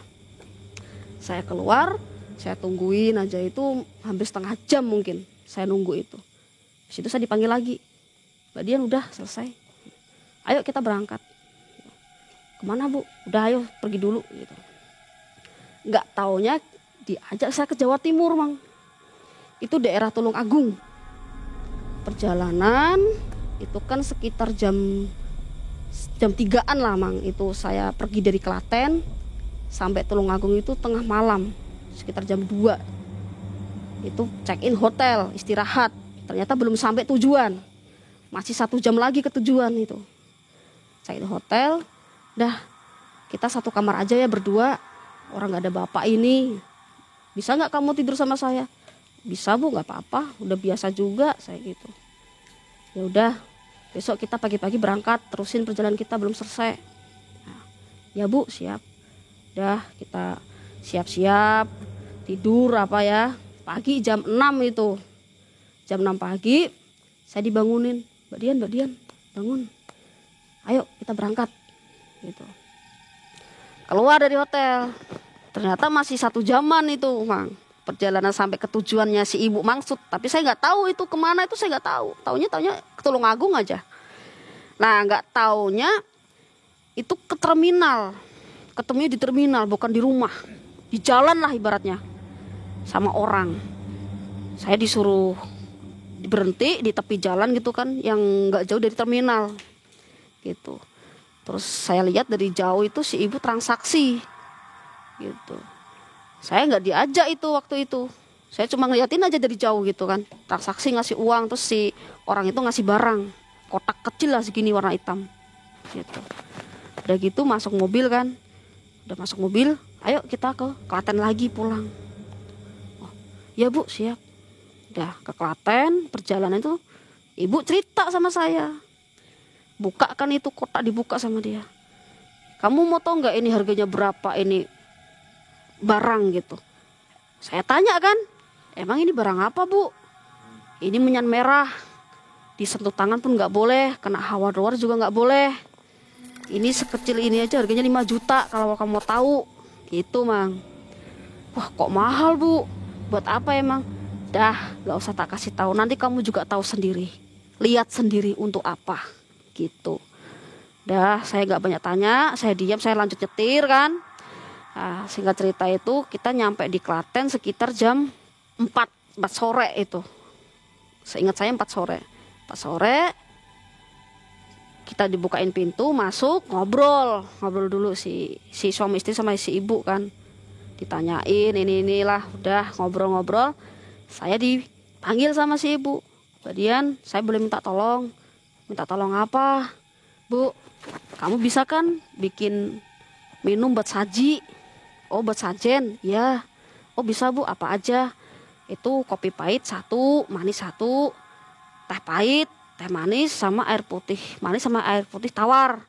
Saya keluar, saya tungguin aja itu hampir setengah jam mungkin saya nunggu itu. Di situ saya dipanggil lagi. Mbak Dian udah selesai, ayo kita berangkat. Kemana Bu? Udah ayo pergi dulu gitu. Nggak taunya diajak saya ke Jawa Timur Mang. Itu daerah Tulung Agung. Perjalanan itu kan sekitar jam 3-an lah Mang. Itu saya pergi dari Klaten sampai Tulung Agung itu tengah malam, sekitar jam 2. Itu check in hotel, istirahat. Ternyata belum sampai tujuan. Masih 1 jam lagi ke tujuan itu. Saya di hotel, dah kita satu kamar aja ya berdua. Orang nggak ada bapak ini. Bisa nggak kamu tidur sama saya? Bisa Bu, nggak apa-apa. Udah biasa juga saya gitu. Ya udah, besok kita pagi-pagi berangkat. Terusin perjalanan kita belum selesai. Nah, ya Bu, siap. Dah kita siap-siap tidur apa ya. Pagi jam 6 itu. Jam 6 pagi saya dibangunin. Mbak Dian, bangun. Ayo kita berangkat. Gitu. Keluar dari hotel. Ternyata masih 1 jaman itu, Mang. Perjalanan sampai ke tujuannya si ibu maksud. Tapi saya nggak tahu itu kemana, itu saya nggak tahu. Taunya ke Tulung Agung aja. Nah nggak taunya itu ke terminal. Ketemunya di terminal, bukan di rumah. Di jalan lah ibaratnya. Sama orang. Saya disuruh berhenti di tepi jalan gitu kan, yang nggak jauh dari terminal gitu. Terus saya lihat dari jauh itu si ibu transaksi gitu. Saya nggak diajak itu waktu itu, saya cuma ngeliatin aja dari jauh gitu kan, transaksi ngasih uang. Terus si orang itu ngasih barang, kotak kecil lah segini warna hitam gitu. Udah gitu masuk mobil kan, udah masuk mobil, ayo kita ke Klaten lagi pulang. Oh, ya Bu siap. Udah ke Klaten, perjalanan itu ibu cerita sama saya. Buka kan itu kotak, dibuka sama dia. Kamu mau tau nggak ini harganya berapa ini barang gitu. Saya tanya kan, emang ini barang apa Bu? Ini menyan merah. Disentuh tangan pun nggak boleh, kena hawa luar juga nggak boleh. Ini sekecil ini aja harganya 5 juta kalau kamu mau tahu. Gitu Mang. Wah kok mahal Bu? Buat apa emang? Dah, gak usah tak kasih tahu. Nanti kamu juga tahu sendiri. Lihat sendiri untuk apa, gitu. Dah, saya gak banyak tanya. Saya diam, saya lanjut nyetir kan. Nah, singkat cerita itu kita nyampe di Klaten sekitar jam 4 sore itu. Seingat saya 4 sore. 4 sore kita dibukain pintu, masuk, ngobrol dulu si suami istri sama si ibu kan. Ditanyain inilah, udah ngobrol-ngobrol. Saya dipanggil sama si ibu. Mbak Dian, saya boleh minta tolong. Minta tolong apa? Bu, kamu bisa kan bikin minum buat saji? Oh buat sajen? Ya. Oh bisa Bu, apa aja? Itu kopi pahit 1, manis 1, teh pahit, teh manis sama air putih. Manis sama air putih tawar.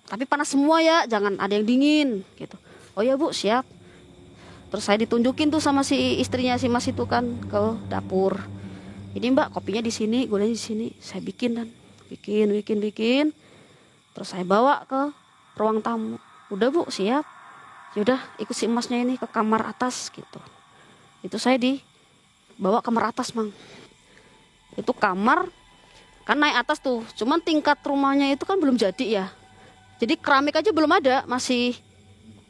Tapi panas semua ya, jangan ada yang dingin gitu. Oh ya Bu, siap. Terus saya ditunjukin tuh sama si istrinya si Mas itu kan ke dapur. Ini Mbak kopinya di sini, gulanya di sini. Saya bikin dan bikin. Terus saya bawa ke ruang tamu. Udah Bu, siap. Yaudah ikut si emasnya ini ke kamar atas gitu. Itu saya dibawa kamar atas Mang. Itu kamar kan naik atas tuh, cuman tingkat rumahnya itu kan belum jadi ya. Jadi keramik aja belum ada, masih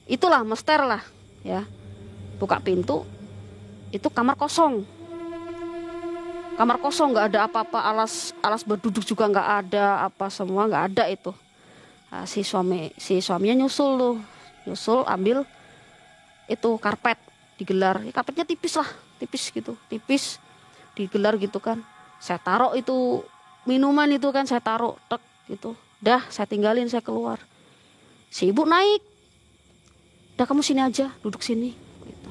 itulah mester lah ya. Buka pintu, itu kamar kosong. Kamar kosong, nggak ada apa-apa, alas berduduk juga nggak ada, apa semua nggak ada itu. Nah, si suaminya nyusul ambil itu karpet digelar. Ya, karpetnya tipis gitu, digelar gitu kan. Saya taruh itu minuman itu kan, saya taruh tek gitu. Dah saya tinggalin, saya keluar. Si ibu naik. Dah kamu sini aja, duduk sini. Gitu.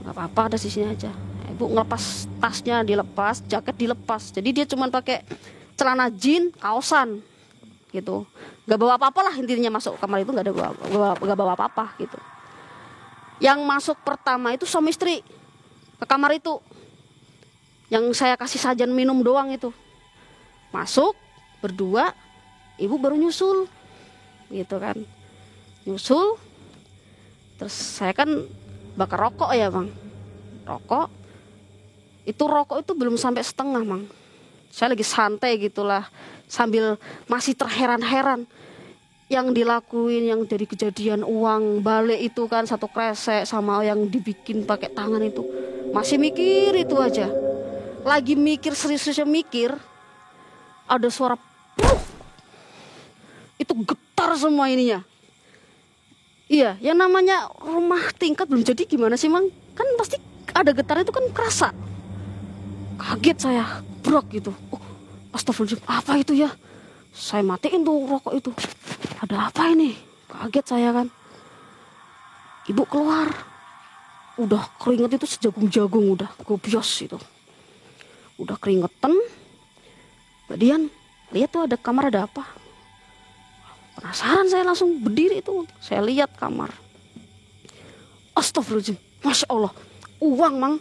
Nggak apa-apa, ada di sini aja. Ibu ngelepas tasnya, dilepas, jaket dilepas. Jadi dia cuma pakai celana jeans, kaosan gitu. Gak bawa apa-apa lah intinya, masuk kamar itu gak bawa apa-apa gitu. Yang masuk pertama itu suami istri ke kamar itu. Yang saya kasih sajian minum doang itu. Masuk berdua, ibu baru nyusul gitu kan. Nyusul. Terus saya kan bakar rokok ya Bang. Rokok itu belum sampai setengah Mang. Saya lagi santai gitulah, sambil masih terheran-heran yang dilakuin, yang dari kejadian uang balik itu kan, 1 kresek sama yang dibikin pakai tangan itu. Masih mikir itu aja. Lagi mikir, serius-seriusnya mikir, ada suara puk. Itu getar semua ininya. Iya, yang namanya rumah tingkat belum jadi gimana sih Mang? Kan pasti ada getar itu kan kerasa. Kaget saya, brok gitu. Oh, astagfirullahaladzim, apa itu ya? Saya matiin tuh rokok itu. Ada apa ini? Kaget saya kan. Ibu keluar. Udah keringet itu sejagung-jagung, udah gobios itu. Udah keringetan. Kemudian lihat tuh ada kamar, ada apa? Penasaran saya, langsung berdiri itu. Saya lihat kamar. Astagfirullahaladzim, Masya Allah, uang Mang.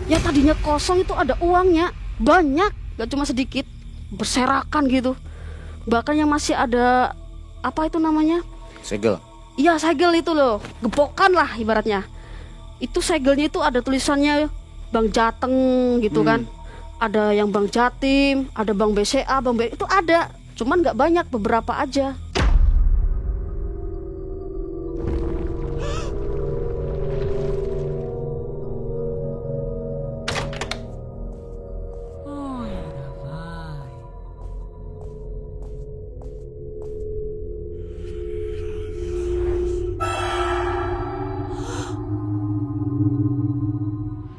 Yang tadinya kosong itu ada uangnya, banyak, gak cuma sedikit, berserakan gitu. Bahkan yang masih ada, apa itu namanya? Segel. Iya, segel itu loh, gepokan lah ibaratnya. Itu segelnya itu ada tulisannya Bank Jateng gitu kan. Ada yang Bank Jatim, ada Bank BCA, Bank B, itu ada. Cuman gak banyak, beberapa aja.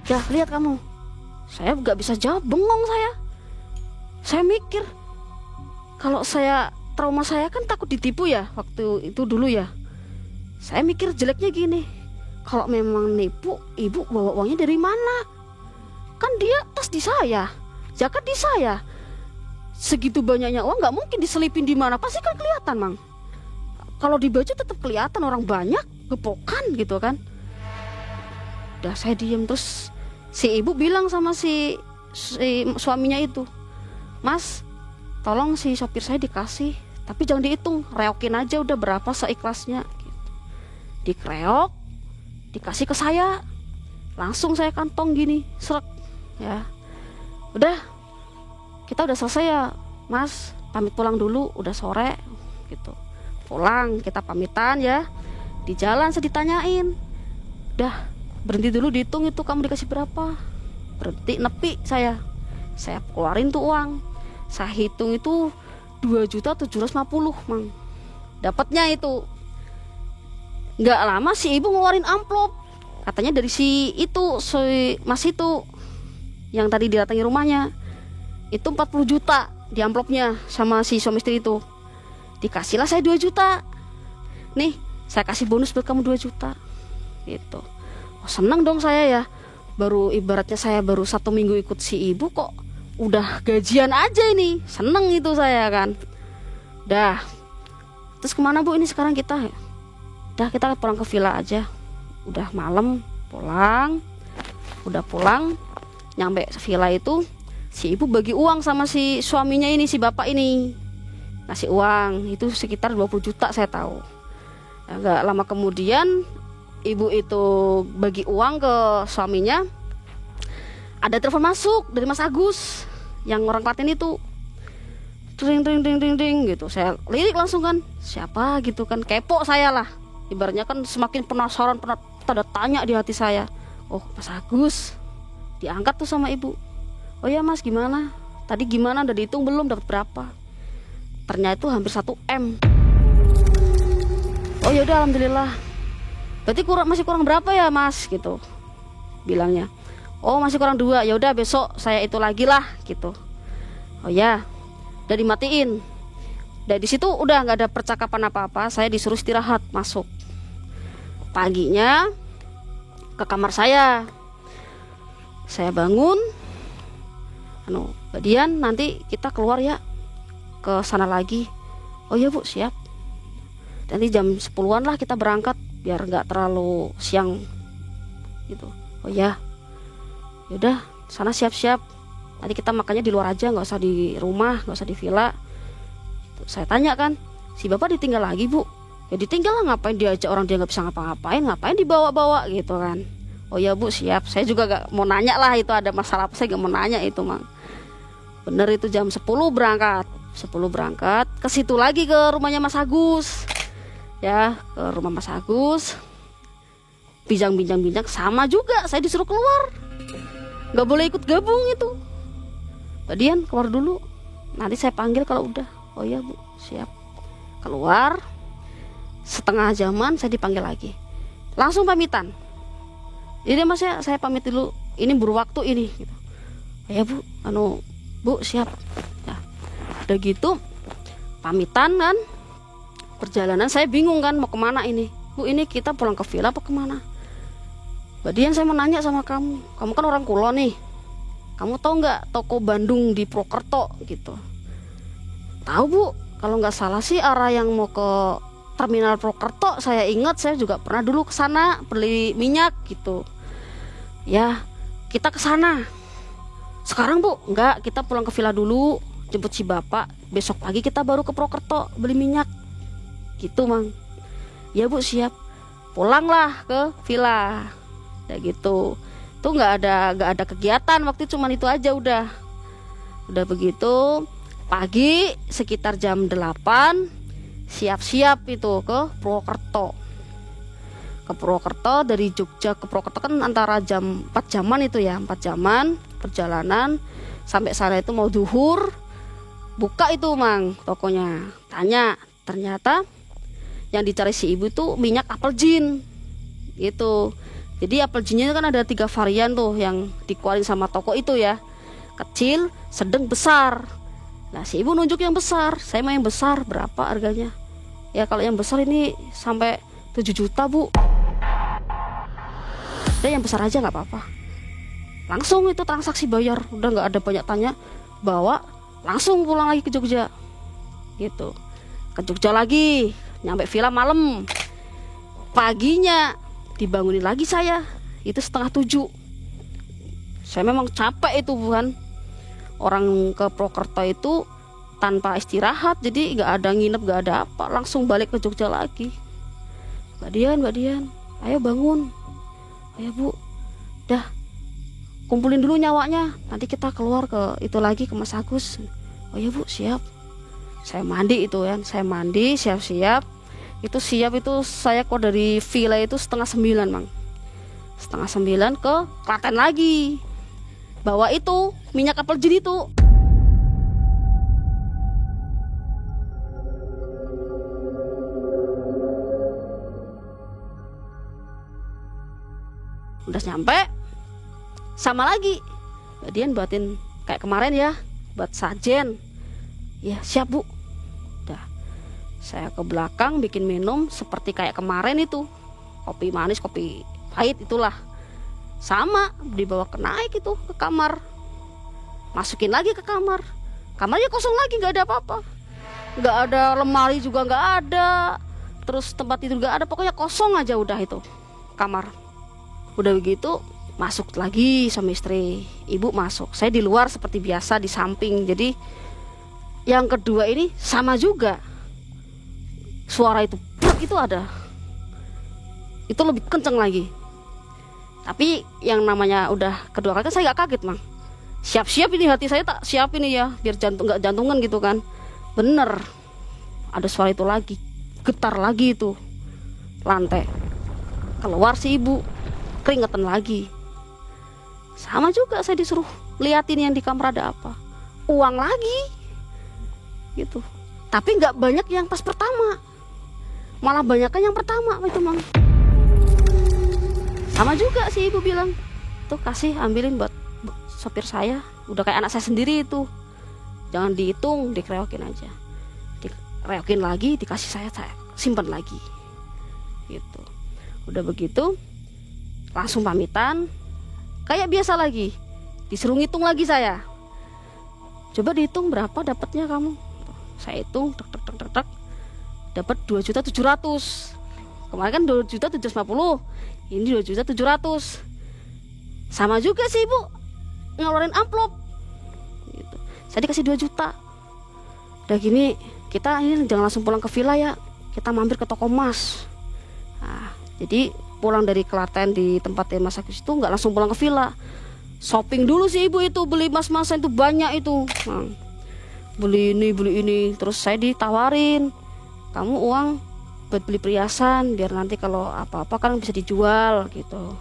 Dah lihat kamu, saya gak bisa jawab, bengong saya. Saya mikir, kalau saya trauma saya kan takut ditipu ya waktu itu dulu ya. Saya mikir jeleknya gini, kalau memang nipu, ibu bawa uangnya dari mana? Kan dia tas di saya, jaket di saya. Segitu banyaknya uang gak mungkin diselipin di mana, pasti kan kelihatan Mang. Kalau di baju tetap kelihatan, orang banyak, gepokan gitu kan. Udah saya diem, terus si ibu bilang sama si suaminya itu, Mas, tolong si sopir saya dikasih, tapi jangan dihitung, reokin aja udah berapa seikhlasnya gitu. Dikreok, dikasih ke saya, langsung saya kantong gini, srek ya. Udah, kita udah selesai ya Mas, pamit pulang dulu, udah sore gitu. Pulang, kita pamitan ya. Di jalan saya ditanyain, dah berhenti dulu dihitung itu kamu dikasih berapa. Berhenti, nepi saya keluarin tuh uang, saya hitung itu 2.750.000 Mang. Dapatnya itu. Nggak lama si ibu ngeluarin amplop, katanya dari si mas itu yang tadi didatangi rumahnya. Itu 40 juta di amplopnya sama si suami istri itu. Dikasihlah saya 2 juta. Nih, saya kasih bonus buat kamu 2 juta gitu. Oh, seneng dong saya ya. Baru ibaratnya saya baru 1 minggu ikut si ibu kok udah gajian aja ini. Seneng itu saya kan. Dah. Terus kemana Bu ini sekarang kita? Dah, kita pulang ke villa aja. Udah malam, pulang. Udah pulang, Nyampe villa itu si ibu bagi uang sama si suaminya ini, si bapak ini ngasih uang itu sekitar 20 juta saya tahu. Agak lama kemudian ibu itu bagi uang ke suaminya, ada telepon masuk dari Mas Agus yang orang Klaten itu. Ding ding ding ding ding gitu. Saya lirik langsung kan, siapa gitu kan, kepo saya lah. Ibaratnya kan semakin penasaran, tanda tanya di hati saya. Oh, Mas Agus. Diangkat tuh sama ibu. Oh ya Mas, gimana? Tadi gimana, udah dihitung belum, dapat berapa? Ternyata itu hampir 1 M. Oh ya udah, alhamdulillah. Berarti masih kurang berapa ya Mas gitu bilangnya. Oh masih kurang 2, ya udah besok saya itu lagi lah gitu. Oh ya, udah dimatiin. Dari situ udah nggak ada percakapan apa-apa. Saya disuruh istirahat, masuk. Paginya ke kamar saya bangun. Mbak Dian, nanti kita keluar ya ke sana lagi. Oh ya Bu, siap. Nanti jam 10-an lah kita berangkat biar nggak terlalu siang gitu. Oh ya, yaudah sana siap-siap. Nanti kita makannya di luar aja, nggak usah di rumah, nggak usah di villa. Saya tanya kan, si bapak ditinggal lagi Bu? Ya ditinggal lah, ngapain diajak orang dia nggak bisa ngapa-ngapain, ngapain dibawa-bawa gitu kan. Oh ya Bu, siap. Saya juga gak mau nanya lah itu ada masalah apa, saya gak mau nanya itu Mang. Bener itu jam 10 berangkat. Ke situ lagi ke rumahnya Mas Agus. Ya, ke rumah Mas Agus. Bincang-bincang sama juga, saya disuruh keluar. Gak boleh ikut gabung itu. Mbak Dian keluar dulu, nanti saya panggil kalau udah. Oh iya Bu, siap. Keluar, setengah jaman saya dipanggil lagi. Langsung pamitan. Ini Mas ya, saya pamit dulu. Ini buru waktu ini. Gitu. Ya Bu, Bu siap. Ya, udah gitu, pamitan kan. Perjalanan saya bingung kan mau kemana ini. Bu, ini kita pulang ke villa apa kemana? Mbak Dian, saya mau nanya sama kamu. Kamu kan orang Kulon nih. Kamu tahu nggak toko Bandung di Purwokerto gitu? Tahu Bu, kalau nggak salah sih arah yang mau ke terminal Purwokerto. Saya ingat saya juga pernah dulu ke sana beli minyak gitu. Ya, kita ke sana. Sekarang Bu, enggak, kita pulang ke villa dulu, jemput si bapak. Besok pagi kita baru ke Purwokerto beli minyak. Gitu Mang. Ya Bu, siap. Pulanglah ke villa. Ya gitu. Tuh nggak ada kegiatan waktu itu, cuman itu aja udah. Udah begitu. Pagi sekitar jam 8 siap-siap itu ke Purwokerto. Ke Purwokerto dari Jogja ke Purwokerto kan antara jam 4 jaman itu ya, 4 jaman perjalanan. Sampai sana itu mau duhur. Buka itu Mang tokonya. Tanya, ternyata yang dicari si ibu tuh minyak apel jin. Gitu. Jadi apel jinnya kan ada 3 varian tuh yang dikeluarin sama toko itu ya. Kecil, sedang, besar. Nah si ibu nunjuk yang besar. Saya mau yang besar, berapa harganya? Ya kalau yang besar ini sampai 7 juta Bu. Ya yang besar aja gak apa-apa. Langsung itu transaksi bayar. Udah gak ada banyak tanya. Bawa, langsung pulang lagi ke Jogja. Gitu. Ke Jogja lagi. Nyampe villa malam. Paginya dibangunin lagi saya. Itu 6:30. Saya memang capek itu bukan. Orang ke Purwokerto itu tanpa istirahat, jadi gak ada nginep, gak ada apa, langsung balik ke Jogja lagi. Mbak Dian, ayo bangun. Ayo Bu, dah kumpulin dulu nyawanya, nanti kita keluar ke itu lagi ke Mas Agus. Oh ya Bu, siap. Saya mandi itu kan, saya mandi, siap-siap. Itu siap itu saya keluar dari villa itu 8:30 Mang. 8:30 ke Klaten lagi. Bawa itu minyak apel jin itu. Udah nyampe, sama lagi Mbak Dian buatin kayak kemarin ya, buat sajen. Ya siap Bu. Udah, saya ke belakang bikin minum seperti kayak kemarin itu, kopi manis, kopi pahit itulah. Sama dibawa ke naik itu ke kamar, masukin lagi ke kamar. Kamarnya kosong lagi, nggak ada apa-apa, nggak ada lemari juga nggak ada, terus tempat tidur nggak ada, pokoknya kosong aja udah itu kamar. Udah begitu Masuk lagi sama istri, ibu masuk, saya di luar seperti biasa di samping. Jadi yang kedua ini sama juga, suara itu brek itu ada, itu lebih kenceng lagi. Tapi yang namanya udah kedua kali kan saya gak kaget, Mang. Siap-siap ini hati saya, tak siap ini ya, biar gak jantungan gitu kan. Bener, ada suara itu lagi, getar lagi itu lantai. Keluar si ibu, keringetan lagi. Sama juga saya disuruh liatin yang di kamar ada apa, uang lagi gitu. Tapi nggak banyak yang pas pertama, malah banyakkan yang pertama itu, Mang. Sama juga si ibu bilang, tuh kasih ambilin buat sopir saya, udah kayak anak saya sendiri itu, jangan dihitung, dikeroyokin aja. Dikeroyokin lagi, dikasih saya simpan lagi gitu. Udah begitu langsung pamitan kayak biasa lagi, disuruh ngitung lagi saya. Coba dihitung berapa dapatnya kamu. Saya hitung, tek, dapat 2.700.000. Kemarin kan 2.750.000, ini 2.700.000. Sama juga sih ibu ngeluarin amplop gitu. Saya dikasih 2 juta. Udah gini, kita ini jangan langsung pulang ke villa ya, kita mampir ke toko emas. Nah, jadi pulang dari Klaten di tempat Mas Agus itu nggak langsung pulang ke villa, shopping dulu sih ibu itu, beli emas-emasan itu banyak itu. Nah, beli ini, terus saya ditawarin, kamu uang buat beli perhiasan biar nanti kalau apa-apa kan bisa dijual gitu.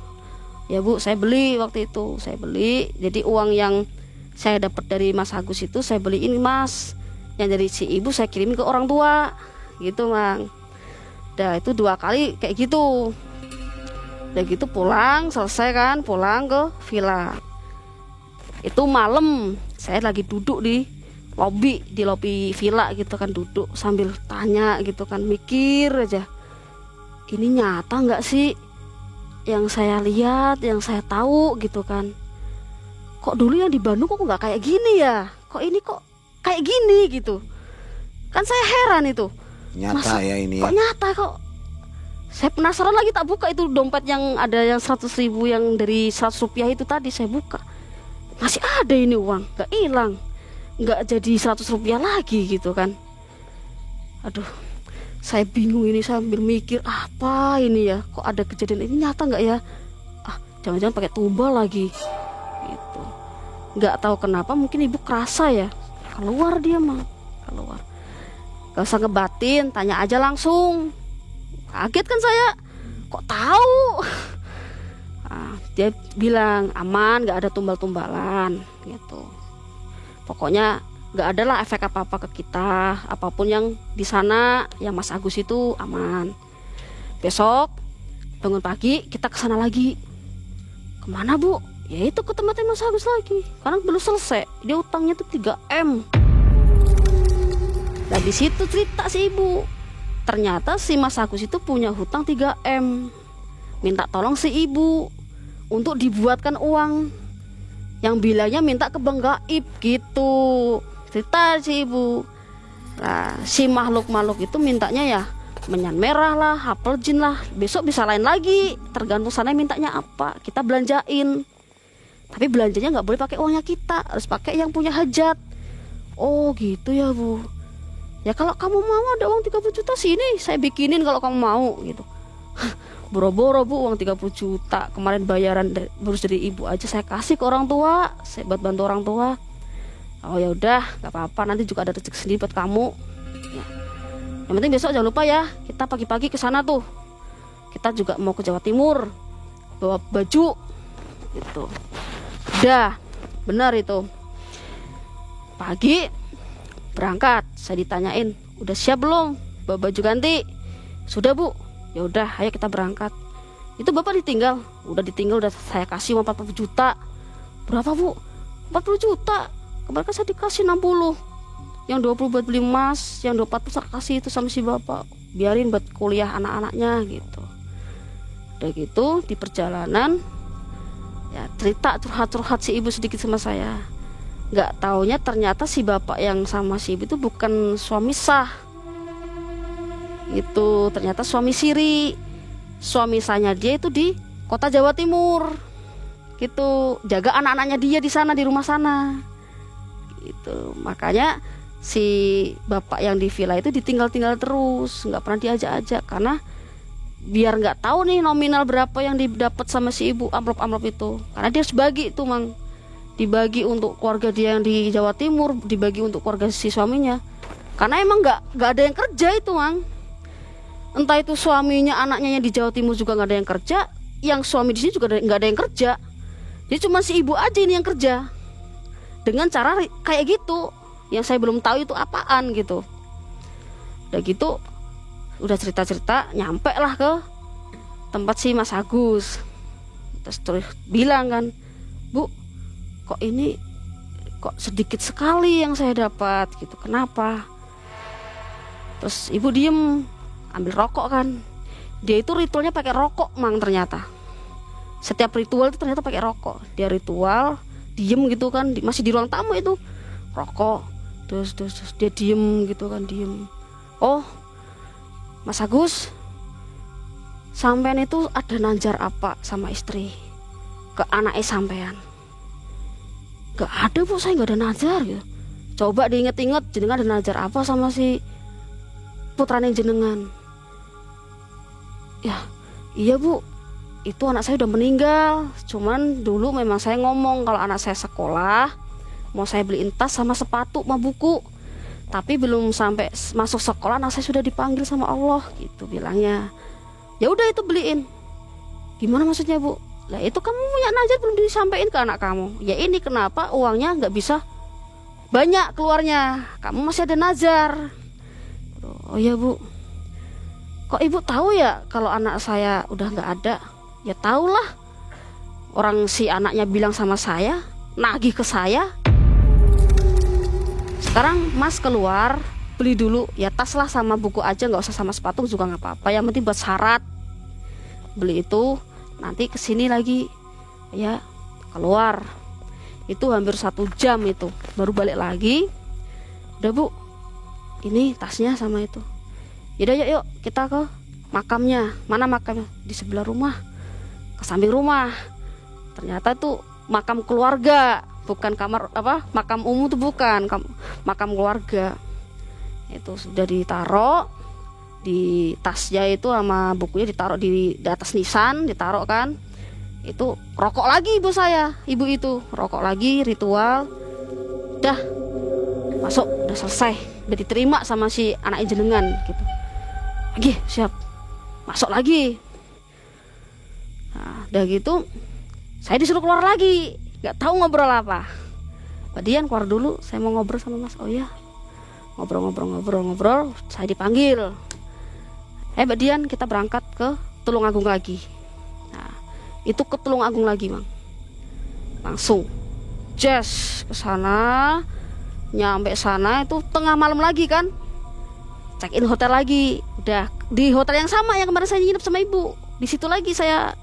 Ya bu, saya beli waktu itu, saya beli. Jadi uang yang saya dapat dari Mas Agus itu saya beliin emas, yang dari si ibu saya kirimin ke orang tua gitu, Mang. Udah itu 2 kali kayak gitu. Udah gitu pulang, selesai kan, pulang ke villa. Itu malam, saya lagi duduk di lobi villa gitu kan, duduk sambil tanya gitu kan, mikir aja, ini nyata nggak sih yang saya lihat, yang saya tahu gitu kan. Kok dulu yang di Bandung kok nggak kayak gini ya, kok ini kok kayak gini gitu kan. Saya heran itu, Nyata ya ini kok ya. nyata kok. Saya penasaran lagi, tak buka itu dompet yang ada yang 100.000 yang dari 100 rupiah itu tadi, saya buka, masih ada ini uang, nggak hilang, nggak jadi 100 rupiah lagi gitu kan. Aduh, saya bingung ini sambil mikir, apa ini ya, kok ada kejadian ini, nyata nggak ya. Jangan-jangan pakai tumbal lagi gitu. Nggak tahu kenapa, mungkin ibu kerasa ya, keluar dia, Mang, keluar. Gak usah ngebatin, tanya aja langsung. Kaget kan saya, kok tahu. Dia bilang aman, nggak ada tumbal-tumbalan gitu. Pokoknya nggak ada lah efek apa-apa ke kita, apapun yang di sana, yang Mas Agus itu aman. Besok bangun pagi kita kesana lagi. Kemana bu? Ya itu ke tempatnya Mas Agus lagi, karena belum selesai, dia utangnya tuh 3M. Nah di situ cerita si ibu, ternyata si Mas Agus itu punya hutang 3M, minta tolong si ibu untuk dibuatkan uang yang bilangnya minta ke Bang Gaib gitu, cerita si ibu. Nah si makhluk-makhluk itu mintanya ya menyan merah lah, apel jin lah, besok bisa lain lagi, tergantung sana mintanya apa, kita belanjain. Tapi belanjanya nggak boleh pakai uangnya kita, harus pakai yang punya hajat. Oh gitu ya bu. Ya kalau kamu mau ada uang 30 juta sini, saya bikinin kalau kamu mau gitu. Boro-boro bu, uang 30 juta kemarin bayaran baru dari ibu aja saya kasih ke orang tua, saya buat bantu orang tua. Oh ya udah, nggak apa-apa, nanti juga ada rezeki sendiri buat kamu. Ya. Yang penting besok jangan lupa ya, kita pagi-pagi ke sana tuh. Kita juga mau ke Jawa Timur, bawa baju gitu. Udah, benar itu. Pagi berangkat, saya ditanyain, udah siap belum bawa baju ganti? Sudah bu. Ya udah, ayo kita berangkat. Itu bapak ditinggal, udah saya kasih uang 40 juta. Berapa bu? 40 juta. Kemarin kan saya dikasih 60. Yang 20 buat beli emas, yang 24 saya kasih itu sama si bapak, biarin buat kuliah anak-anaknya gitu. Udah gitu di perjalanan ya cerita curhat-curhat si ibu sedikit sama saya. Nggak taunya ternyata si bapak yang sama si ibu itu bukan suami sah. Itu ternyata suami siri. Suami sahnya dia itu di kota Jawa Timur. gitu, jaga anak-anaknya dia di sana, di rumah sana gitu. Makanya si bapak yang di villa itu ditinggal-tinggal terus, nggak pernah diajak-ajak, karena biar nggak tahu nih nominal berapa yang didapat sama si ibu, amplop-amplop itu, karena dia harus bagi itu Mang, dibagi untuk keluarga dia yang di Jawa Timur, dibagi untuk keluarga si suaminya, karena emang nggak ada yang kerja itu Mang. Entah itu suaminya, anaknya yang di Jawa Timur juga nggak ada yang kerja, yang suami di sini juga nggak ada yang kerja, jadi cuma si ibu aja ini yang kerja dengan cara kayak gitu, yang saya belum tahu itu apaan gitu. Udah gitu, udah cerita-cerita, nyampe lah ke tempat si Mas Agus. Terus bilang kan, Bu, kok ini kok sedikit sekali yang saya dapat gitu, kenapa? Terus ibu diem, ambil rokok kan. Dia itu ritualnya pakai rokok Mang, ternyata setiap ritual itu ternyata pakai rokok. Dia ritual diem gitu kan, masih di ruang tamu itu rokok, terus dia diem gitu kan, diem. Oh Mas Agus, sampean itu ada najar apa sama istri ke anaknya sampean? Gak ada Bu, saya gak ada najar gitu. Coba diinget-inget, jenengan ada najar apa sama si putrane jenengan? Ya iya Bu, itu anak saya udah meninggal. Cuman dulu memang saya ngomong kalau anak saya sekolah mau saya beliin tas sama sepatu sama buku, tapi belum sampai masuk sekolah anak saya sudah dipanggil sama Allah gitu bilangnya. Ya udah itu beliin. Gimana maksudnya Bu? Lah itu kamu punya najar belum disampaikan ke anak kamu. Ya ini kenapa uangnya nggak bisa banyak keluarnya, kamu masih ada najar. Oh ya Bu, kok ibu tahu ya kalau anak saya udah nggak ada? Ya tahulah, orang si anaknya bilang sama saya, nagih ke saya. Sekarang Mas keluar, beli dulu ya tas lah sama buku aja, nggak usah sama sepatu juga nggak apa-apa, yang penting buat syarat. Beli itu, nanti kesini lagi ya. Keluar itu hampir 1 jam itu, baru balik lagi. Udah Bu, ini tasnya sama itu. Yaudah yuk kita ke makamnya. Mana makamnya? Di sebelah rumah, ke samping rumah. Ternyata itu makam keluarga, bukan kamar makam umum, tuh bukan makam keluarga. Itu sudah ditaruh di tasnya itu, sama bukunya ditaruh di atas nisan, ditaruh kan. Itu rokok lagi ibu itu rokok lagi, ritual. Udah masuk, udah selesai, udah diterima sama si anak jenengan gitu. Lagi siap masuk lagi. Nah, udah gitu saya disuruh keluar lagi, nggak tahu ngobrol apa. Pak Dian keluar dulu, saya mau ngobrol sama Mas. Oh ya, ngobrol. Saya dipanggil. Mbak Dian, kita berangkat ke Tulungagung lagi. Nah, itu ke Tulungagung lagi Bang. Langsung jazz ke sana. Nyampe sana itu tengah malam lagi kan. Check in hotel lagi. Udah di hotel yang sama yang kemarin saya nginep sama ibu. Di situ lagi saya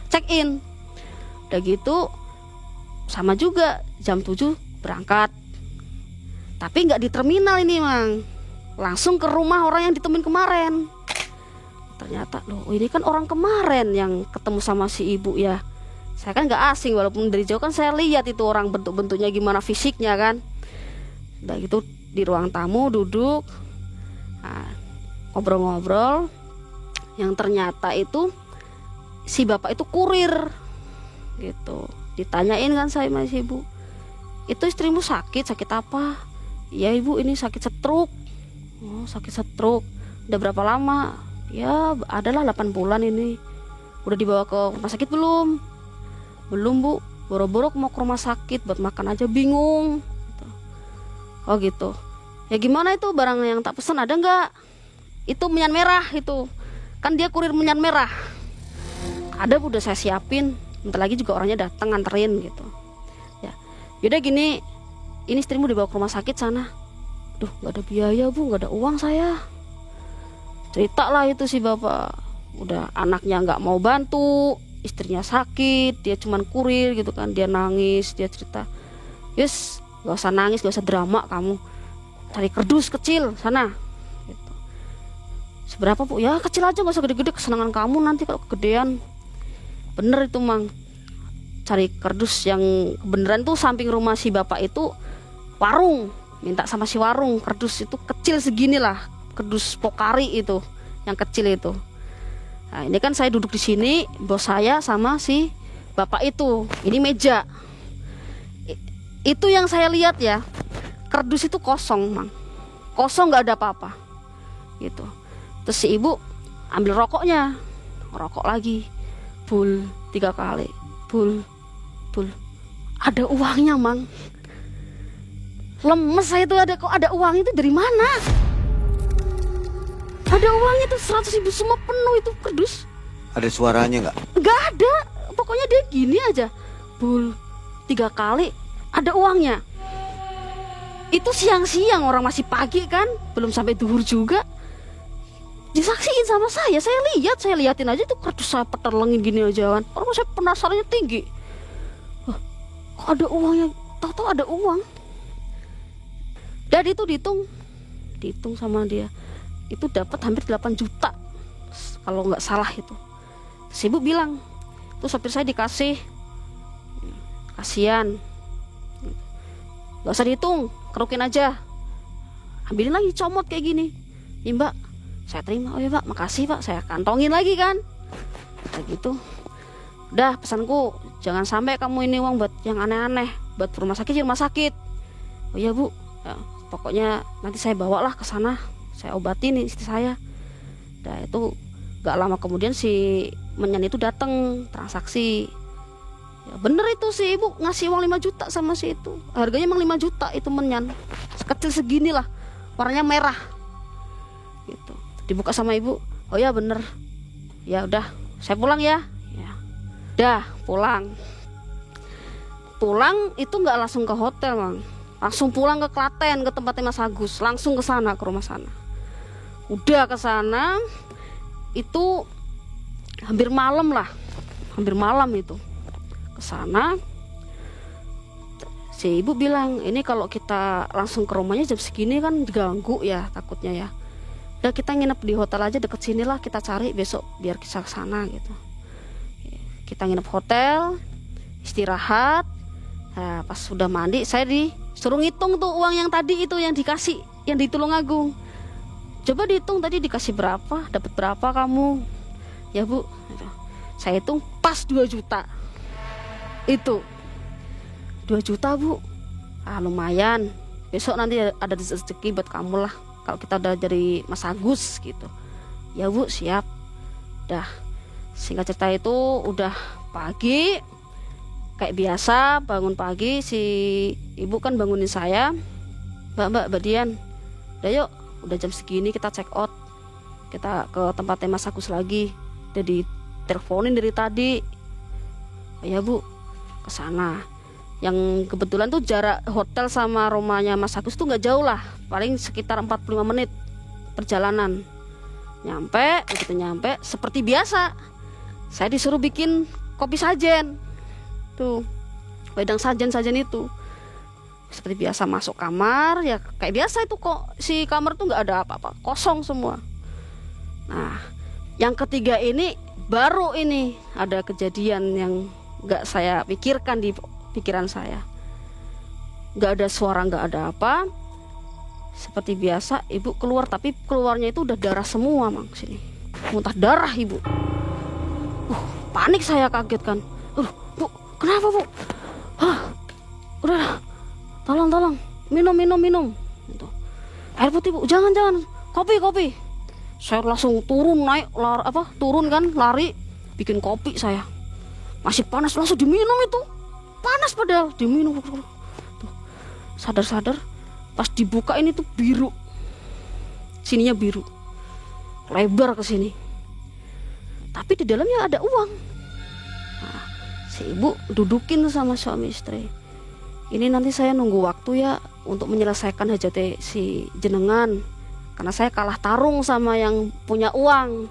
check in. Udah gitu sama juga jam 7 berangkat. Tapi nggak di terminal ini Mang. Langsung ke rumah orang yang ditemuin kemarin. Ternyata loh, ini kan orang kemarin yang ketemu sama si ibu ya. Saya kan nggak asing, walaupun dari jauh kan saya lihat itu orang bentuk-bentuknya gimana, fisiknya kan. Udah gitu di ruang tamu duduk, nah, ngobrol-ngobrol. Yang ternyata itu si bapak itu kurir gitu. Ditanyain kan saya sama si ibu, itu istrimu sakit apa? Ya ibu, ini sakit stroke. Oh sakit stroke, udah berapa lama? Ya adalah 8 bulan ini. Udah dibawa ke rumah sakit belum? Belum Bu, boro-boro mau ke rumah sakit buat makan aja bingung gitu. Oh gitu. Ya gimana itu barang yang tak pesan ada nggak? Itu minyak merah itu, kan dia kurir minyak merah. Ada Bu, udah saya siapin. Bentar lagi juga orangnya datang nganterin gitu. Ya, yaudah gini, ini istrimu dibawa ke rumah sakit sana. Duh, nggak ada biaya Bu, nggak ada uang saya. Cerita lah itu si bapak. Udah anaknya nggak mau bantu, istrinya sakit, dia cuman kurir gitu kan. Dia nangis, dia cerita, yes, gak usah nangis, gak usah drama kamu, cari kerdus kecil sana gitu. Seberapa Bu? Ya kecil aja, gak usah gede-gede, kesenangan kamu nanti kalau kegedean. Bener itu Mang. cari kardus yang kebenaran tuh samping rumah si bapak itu warung, minta sama si warung kardus itu kecil segini lah, kardus Pokari itu yang kecil itu. Nah ini kan saya duduk di sini, bos saya sama si bapak itu, ini meja. Itu yang saya lihat ya, kardus itu kosong mang, kosong nggak ada apa-apa gitu. Terus si ibu ambil rokoknya, rokok lagi, bul 3 kali, bul, ada uangnya mang. Lemes saya tuh, kok ada uang itu dari mana? Ada uangnya tuh 100.000 semua penuh itu kardus. Ada suaranya nggak? Nggak ada, pokoknya dia gini aja, bul 3 kali, ada uangnya. Itu siang-siang, orang masih pagi kan, belum sampai duhur juga. Disaksiin sama saya liatin aja tuh kardus saya peterlengin gini aja kan. Orang saya penasarannya tinggi. Wah, kok ada uangnya? Tahu-tahu ada uang. Dan itu dihitung sama dia. Itu dapat hampir 8 juta. Kalau nggak salah itu. Terus ibu bilang, tuh sopir saya dikasih. Kasihan. Nggak usah dihitung, kerukin aja. Ambilin lagi comot kayak gini. Ya mbak, saya terima. Oh ya pak, makasih pak. Saya kantongin lagi kan. Kayak gitu. Udah pesanku, jangan sampai kamu ini uang buat yang aneh-aneh. Buat rumah sakit. Oh iya bu, ya, pokoknya nanti saya bawalah ke sana, saya obatin istri saya. Nah itu gak lama kemudian si Menyan itu datang transaksi. Ya, bener itu si ibu ngasih uang 5 juta sama si itu. Harganya emang 5 juta itu Menyan, sekecil segini lah, warnanya merah. Gitu. Dibuka sama ibu. Oh ya bener. Ya udah, saya pulang ya. Ya. Dah pulang. Pulang itu nggak langsung ke hotel mang. Langsung pulang ke Klaten, ke tempatnya Mas Agus, langsung ke sana, ke rumah sana. Udah ke sana, itu hampir malam itu. Ke sana, si ibu bilang, ini kalau kita langsung ke rumahnya jam segini kan diganggu ya, takutnya ya. Udah kita nginep di hotel aja deket sini lah, kita cari besok biar kita ke sana gitu. Kita nginep hotel, istirahat. Nah, pas sudah mandi, saya disuruh ngitung tuh uang yang tadi itu yang dikasih, yang di Tulungagung. Coba dihitung tadi dikasih berapa, dapat berapa kamu? Ya bu, saya hitung pas 2 juta. Itu 2 juta bu. Ah lumayan. Besok nanti ada rezeki buat kamu lah. Kalau kita udah dari Mas Agus gitu. Ya bu, siap. Dah. Singkat cerita itu udah pagi. Kayak biasa bangun pagi, si ibu kan bangunin saya, Mbak Dian, udah yuk, udah jam segini kita check out, kita ke tempatnya Mas Agus lagi. Udah diteleponin dari tadi. Oh ya bu, ke sana. Yang kebetulan tuh jarak hotel sama rumahnya Mas Agus tuh nggak jauh lah, paling sekitar 45 menit perjalanan. Begitu nyampe seperti biasa, saya disuruh bikin kopi sajen. Tuh wedang sajen itu seperti biasa, masuk kamar ya kayak biasa itu, kok si kamar tuh nggak ada apa-apa, kosong semua. Nah yang ketiga ini baru ini ada kejadian yang nggak saya pikirkan di pikiran saya. Nggak ada suara, nggak ada apa, seperti biasa ibu keluar, tapi keluarnya itu udah darah semua mang, sini muntah darah ibu. Panik saya, kaget kan. Bu, kenapa bu? Udah, tolong, minum. Gitu. Air putih bu, jangan, kopi. Saya langsung turun lari, bikin kopi saya. Masih panas, langsung diminum itu. Panas padahal, diminum. Tuh, sadar, pas dibuka ini tuh biru. Sininya biru, lebar ke sini. Tapi di dalamnya ada uang. Nah, si ibu dudukin sama suami istri. Ini nanti saya nunggu waktu ya untuk menyelesaikan hajat si jenengan, karena saya kalah tarung sama yang punya uang.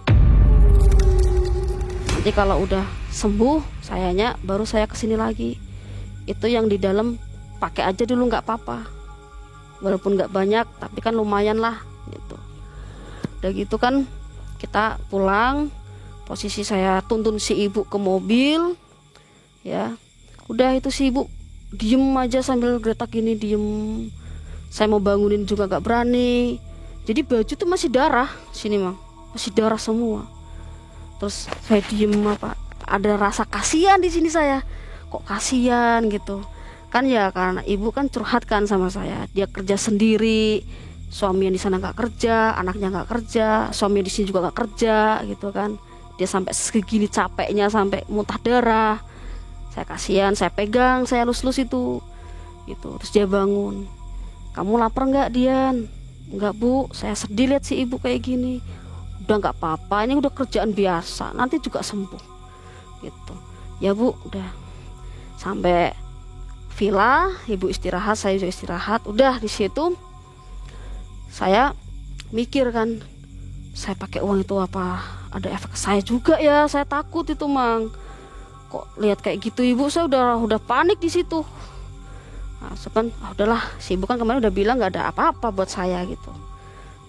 Nanti kalau udah sembuh sayanya baru saya kesini lagi. Itu yang di dalam pakai aja dulu, nggak apa-apa. Walaupun nggak banyak tapi kan lumayan lah gitu. Udah gitu kan kita pulang. Posisi saya tuntun si ibu ke mobil, ya. Udah itu si ibu diem aja sambil geletak gini, diem. Saya mau bangunin juga gak berani. Jadi baju tuh masih darah sini Mang, masih darah semua. Terus saya diem ada rasa kasihan di sini saya. Kok kasihan gitu? Kan ya karena ibu kan curhat kan sama saya. Dia kerja sendiri, suami yang di sana nggak kerja, anaknya nggak kerja, suami di sini juga nggak kerja gitu kan. Dia sampai segini capeknya sampai muntah darah. Saya kasihan, saya pegang, saya lus-lus itu. Gitu. Terus dia bangun. Kamu lapar nggak, Dian? Enggak Bu, saya sedih lihat si ibu kayak gini. Udah nggak apa-apa, ini udah kerjaan biasa, nanti juga sembuh. Gitu. Ya Bu, udah. Sampai villa, ibu istirahat, saya juga istirahat. Udah di situ saya mikir kan, saya pakai uang itu apa ada efek ke saya juga ya? Saya takut itu Mang. Kok lihat kayak gitu ibu, saya udah panik di situ. Nah, udahlah, si ibu kan kemarin udah bilang nggak ada apa-apa buat saya gitu.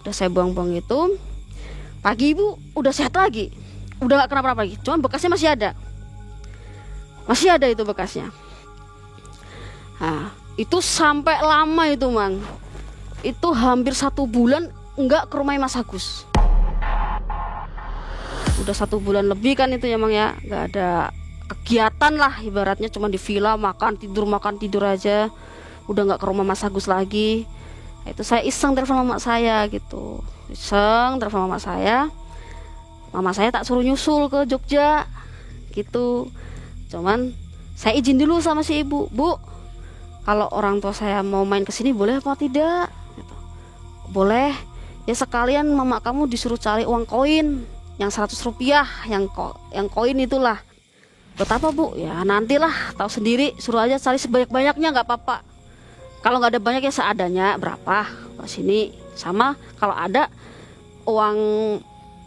Udah saya buang-buang itu. Pagi ibu udah sehat lagi, udah nggak kenapa-napa lagi. Cuman bekasnya masih ada itu bekasnya. Nah, itu sampai lama itu Mang. Itu hampir 1 bulan enggak ke rumah Mas Agus. Udah 1 bulan lebih kan itu ya Mang ya, nggak ada kegiatan lah ibaratnya, cuma di villa makan tidur aja. Udah nggak ke rumah Mas Agus lagi. Nah, itu saya iseng telepon mama saya gitu, mama saya tak suruh nyusul ke Jogja gitu. Cuman saya izin dulu sama si ibu, Bu, kalau orang tua saya mau main ke sini boleh apa tidak? Gitu. Boleh. Ya sekalian mama kamu disuruh cari uang koin yang 100 rupiah, yang koin itulah. Buat apa Bu? Ya nantilah, tahu sendiri, suruh aja cari sebanyak-banyaknya, nggak apa-apa. Kalau nggak ada banyak ya seadanya, berapa ke sini. Sama kalau ada uang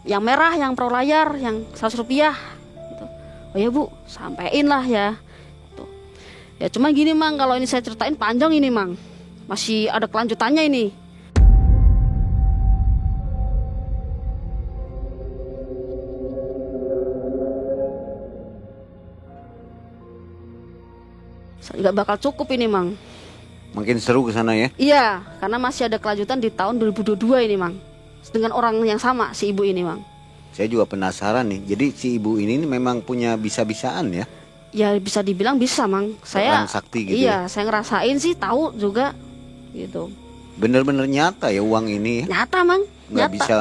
yang merah, yang pro layar, yang 100 rupiah gitu. Oh ya Bu, sampein lah ya. Tuh. Ya cuma gini Mang, kalau ini saya ceritain panjang ini Mang, masih ada kelanjutannya ini. Nggak bakal cukup ini Mang. Makin seru ke sana ya? Iya, karena masih ada kelanjutan di tahun 2022 ini Mang, dengan orang yang sama, si ibu ini Mang. Saya juga penasaran nih. Jadi si ibu ini memang punya bisa-bisaan ya? Ya bisa dibilang bisa Mang. Saya sakti gitu. Iya, saya ngerasain sih, tahu juga gitu. Bener-bener nyata ya uang ini ya? Nyata Mang. Nggak nyata. bisa,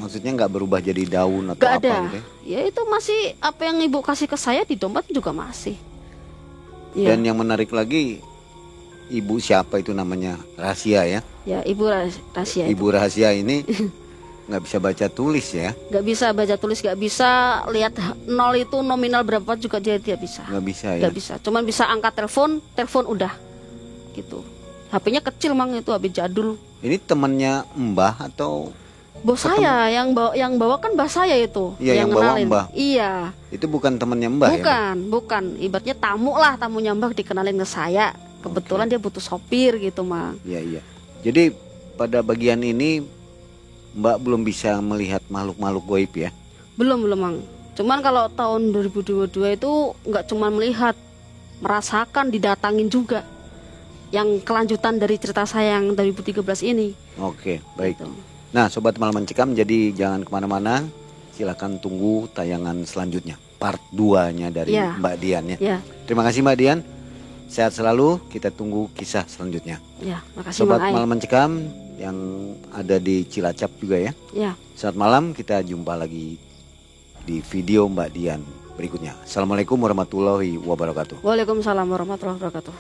maksudnya nggak berubah jadi daun atau Gak apa ada. gitu ya? Ya itu masih apa yang ibu kasih ke saya di dompet juga masih. Ya. Dan yang menarik lagi, ibu siapa itu namanya? Rahasia ya? Ya ibu rahasia. Ibu rahasia ini nggak bisa baca tulis ya? Nggak bisa baca tulis, nggak bisa lihat nol itu nominal berapa juga dia tidak bisa. Nggak bisa ya? Nggak bisa, cuman bisa angkat telepon udah gitu. HP-nya kecil Mang, itu HP jadul. Ini temannya Mbah atau Bos saya yang bawa kan mbah saya itu. Iya, yang bawa ngenalin. Mbah. Iya. Itu bukan temannya Mbah ya? Bukan. Ibaratnya tamunya Mbah dikenalin ke saya. Kebetulan dia butuh sopir gitu Mang. Iya. Jadi pada bagian ini Mbak belum bisa melihat makhluk-makhluk goib ya? Belum Mang. Cuman kalau tahun 2022 itu nggak cuma melihat, merasakan, didatangin juga. Yang kelanjutan dari cerita saya yang 2013 ini. Oke, baik. Gitu. Nah, Sobat Malam Mencekam, jadi jangan kemana-mana. Silakan tunggu tayangan selanjutnya, part 2-nya dari Mbak Dian ya. Ya. Terima kasih Mbak Dian. Sehat selalu, kita tunggu kisah selanjutnya. Ya, makasih Sobat Mang Ai. Malam Mencekam yang ada di Cilacap juga ya. Ya. Selamat malam, kita jumpa lagi di video Mbak Dian berikutnya. Assalamualaikum warahmatullahi wabarakatuh. Waalaikumsalam warahmatullahi wabarakatuh.